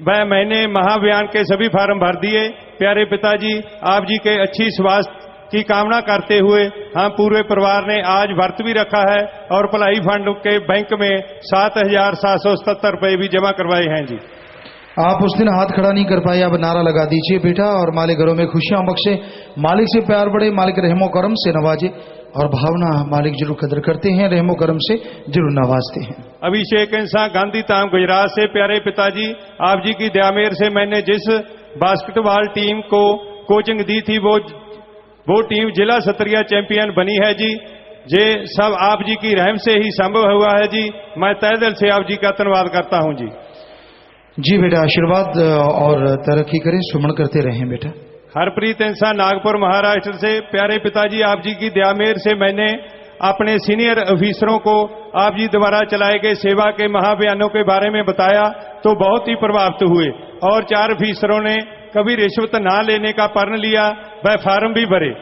मैंने महाअभियान के सभी फार्म भर दिए। प्यारे पिताजी, आप जी के अच्छी स्वास्थ्य की कामना करते हुए हम पूरे परिवार ने आज व्रत भी रखा है और भलाई फंड के बैंक में 7,777 रुपए भी जमा करवाए हैं जी। आप उस दिन हाथ खड़ा नहीं कर पाए, अब नारा लगा दीजिए बेटा, और मालिक घरों में खुशियां बख्शे, मालिक से प्यार बढ़े, मालिक रहमो करम से नवाजे। और भावना मालिक जरूर कदर करते हैं, रहमो करम से जरूर नवाजते हैं। अभिषेक इंसान गांधी धाम गुजरात से, प्यारे पिताजी आप जी की दया मेहर से मैंने जिस बास्केटबॉल टीम को कोचिंग दी थी वो टीम जिला स्तरीय चैंपियन बनी है जी। ये सब आप जी की रहम से ही संभव हुआ है जी। मैं तहे दिल से आप जी का धन्यवाद करता हूं जी। जी बेटा, आशीर्वाद और तरक्की करें, सुमन करते रहें बेटा। हरप्रीत इंसान नागपुर महाराष्ट्र से, प्यारे पिताजी आप जी की दया मेहर से मैंने अपने सीनियर ऑफिसरों को आप जी द्वारा चलाए गए सेवा के महाअभियानों के बारे में बताया तो बहुत ही प्रभावित हुए और 4 ऑफिसरों ने कभी रिश्वत ना लेने का प्रण लिया, वह फार्म भी भरे।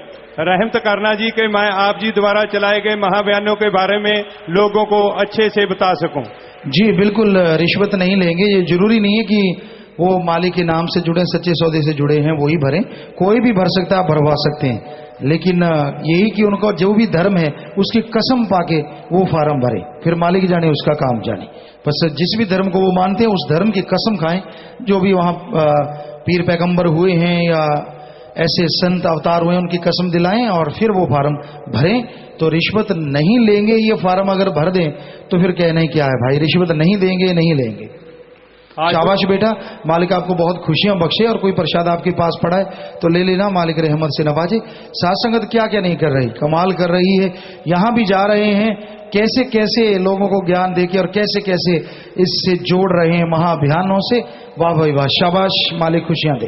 रहमत करना जी कि मैं आप जी द्वारा चलाए गए महाअभियानों के बारे में लोगों को अच्छे से बता सकूं। जी बिल्कुल, रिश्वत नहीं लेंगे। ये जरूरी नहीं है कि वो मालिक के नाम से जुड़े, सच्चे सौदे से जुड़े हैं वही भरें, कोई भी भर सकता है, आप भरवा सकते हैं। लेकिन यही कि उनका जो भी धर्म है उसकी कसम पाके वो फार्म भरे, फिर मालिक जाने उसका काम जाने। बस जिस भी धर्म को वो मानते हैं उस धर्म की कसम खाएं। जो भी वहां पीर पैगंबर हुए हैं या ऐसे संत अवतार हुए उनकी कसम दिलाएं और फिर वो फार्म भरें। तो रिश्वत नहीं लेंगे, ये फार्म अगर भर दें तो फिर कहना ही क्या है भाई, रिश्वत नहीं देंगे, नहीं लेंगे। शाबाश बेटा, मालिक आपको बहुत खुशियां बख्शे। और कोई प्रसाद आपके पास पड़ा है तो ले लेना, मालिक रहमत से नवाजे। साथ संगत क्या क्या नहीं कर रही, कमाल कर रही है। यहां भी जा रहे हैं, कैसे कैसे लोगों को ज्ञान देके और कैसे कैसे इससे जोड़ रहे हैं महाअभियानों से। वाह भाई वाह, शाबाश, मालिक खुशियां दे।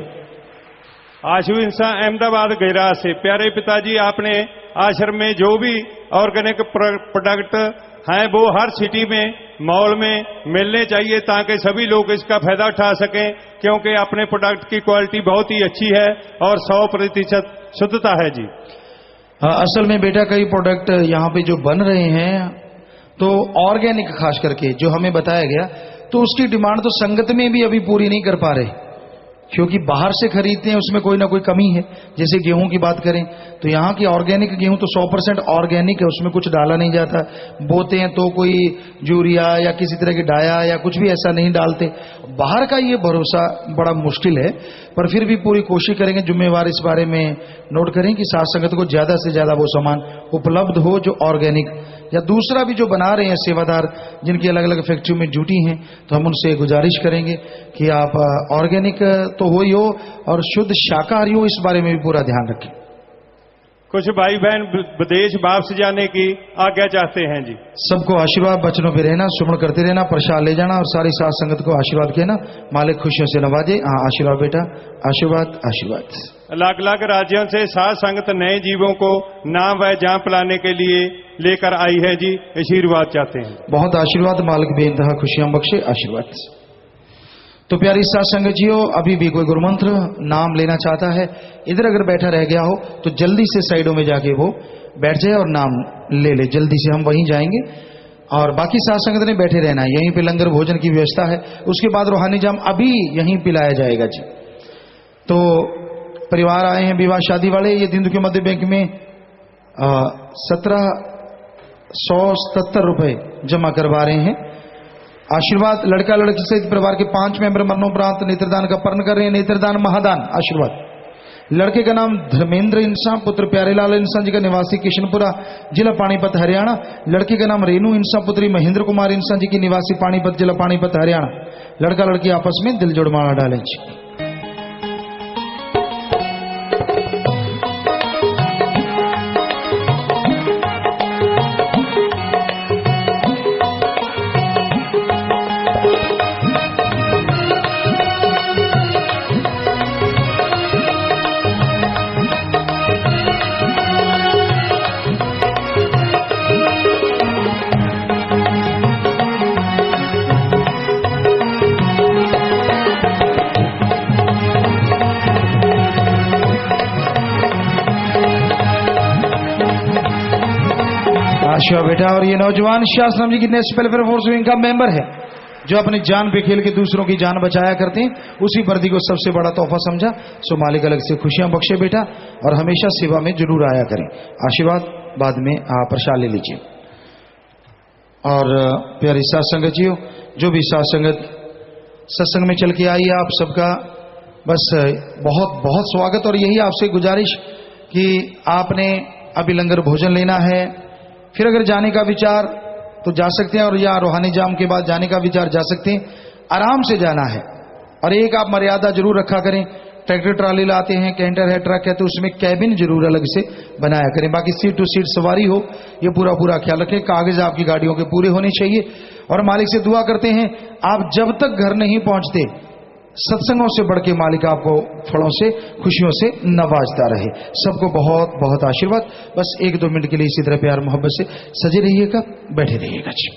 आशु इंसान अहमदाबाद गैराज से, प्यारे पिताजी आपने आश्रम में जो भी ऑर्गेनिक प्रोडक्ट हैं वो हर सिटी में, मॉल में मिलने चाहिए ताकि सभी लोग इसका फायदा उठा सकें, क्योंकि अपने प्रोडक्ट की क्वालिटी बहुत ही अच्छी है और 100% शुद्धता है जी। असल में बेटा कई प्रोडक्ट यहाँ पे जो बन रहे हैं तो ऑर्गेनिक खास करके जो हमें बताया गया, तो उसकी डिमांड तो संगत में भी अभी पूरी नहीं कर पा रहे, क्योंकि बाहर से खरीदते हैं उसमें कोई ना कोई कमी है। जैसे गेहूं की बात करें तो यहाँ की ऑर्गेनिक गेहूं तो 100% ऑर्गेनिक है, उसमें कुछ डाला नहीं जाता। बोते हैं तो कोई यूरिया या किसी तरह की डाया या कुछ भी ऐसा नहीं डालते। बाहर का ये भरोसा बड़ा मुश्किल है, पर फिर भी पूरी कोशिश करेंगे, जिम्मेवार इस बारे में नोट करें कि साथ संगत को ज्यादा से ज्यादा वो सामान उपलब्ध हो जो ऑर्गेनिक, या दूसरा भी जो बना रहे हैं सेवादार जिनकी अलग अलग फैक्ट्री में ड्यूटी हैं, तो हम उनसे गुजारिश करेंगे कि आप ऑर्गेनिक तो हो ही हो और शुद्ध शाकाहारी हो, इस बारे में भी पूरा ध्यान रखें। कुछ भाई बहन विदेश वापस जाने की आज्ञा चाहते हैं जी। सबको आशीर्वाद बचनों पे रहना, सुमन करते रहना, प्रसाद ले जाना और सारी साथ संगत को आशीर्वाद कहना, मालिक खुशियों से नवाजे। हाँ आशीर्वाद बेटा, आशीर्वाद आशीर्वाद। अलग अलग राज्यों से साथ संगत नए जीवों को नाम व जाम पिलाने के लिए लेकर आई है जी, आशीर्वाद चाहते हैं। बहुत आशीर्वाद, मालिक बेइंतहा खुशियां बख्शे, आशीर्वाद। तो प्यारी साथ संगत जियो, अभी भी कोई गुरुमंत्र नाम लेना चाहता है, इधर अगर बैठा रह गया हो तो जल्दी से साइडों में जाके वो बैठ जाए और नाम ले ले, जल्दी से हम वहीं जाएंगे। और बाकी साथ संगत ने बैठे रहना है, यहीं पे लंगर भोजन की व्यवस्था है, उसके बाद रूहानी जाम अभी यहीं पिलाया जाएगा जी। तो परिवार आए हैं विवाह शादी वाले, ये दिन के मध्य बैंक में 1777 रुपए जमा करवा रहे हैं। आशीर्वाद, लड़का लड़की सहित परिवार के 5 मेंबर मरणोपरांत नेत्रदान का पर्ण कर रहे हैं, नेत्रदान महादान। आशीर्वाद। लड़के का नाम धर्मेंद्र इंसान, पुत्र प्यारेलाल इंसान जी का, निवासी किशनपुरा, जिला पानीपत हरियाणा। लड़की का नाम रेनू इंसान, पुत्री महेंद्र कुमार इंसान जी की, निवासी पानीपत, जिला पानीपत हरियाणा। लड़का लड़की आपस में दिल जोड़ माला डालें जी। अच्छा बेटा, और ये नौजवान शास्त्रम जी की नेशनल वेलफेयर फोर्स विंग का मेंबर है, जो अपनी जान पे खेल के दूसरों की जान बचाया करते हैं, उसी वर्दी को सबसे बड़ा तोहफा समझा। सो मालिक अलग से खुशियां बख्शे बेटा, और हमेशा सेवा में जरूर आया करें। आशीर्वाद बाद में आप प्रसाद ले लीजिए। और प्यारी साथ संगत जियो, जो भी साथ संगत सत्संग में चल के आई है, आप सबका बस बहुत बहुत स्वागत। और यही आपसे गुजारिश कि आपने अभी लंगर भोजन लेना है, फिर अगर जाने का विचार तो जा सकते हैं, और या रूहानी जाम के बाद जाने का विचार जा सकते हैं। आराम से जाना है, और एक आप मर्यादा जरूर रखा करें। ट्रैक्टर ट्राली लाते हैं, कैंटर है, ट्रक है, तो उसमें कैबिन जरूर अलग से बनाया करें। बाकी सीट टू सीट सवारी हो, ये पूरा ख्याल रखें। कागज आपकी गाड़ियों के पूरे होने चाहिए। और मालिक से दुआ करते हैं, आप जब तक घर नहीं पहुंचते, सत्संगों से बढ़ के मालिक आपको फलों से, खुशियों से नवाजता रहे। सबको बहुत बहुत आशीर्वाद। बस 1-2 मिनट के लिए इसी तरह प्यार मोहब्बत से सजे रहिएगा, बैठे रहिएगा जी।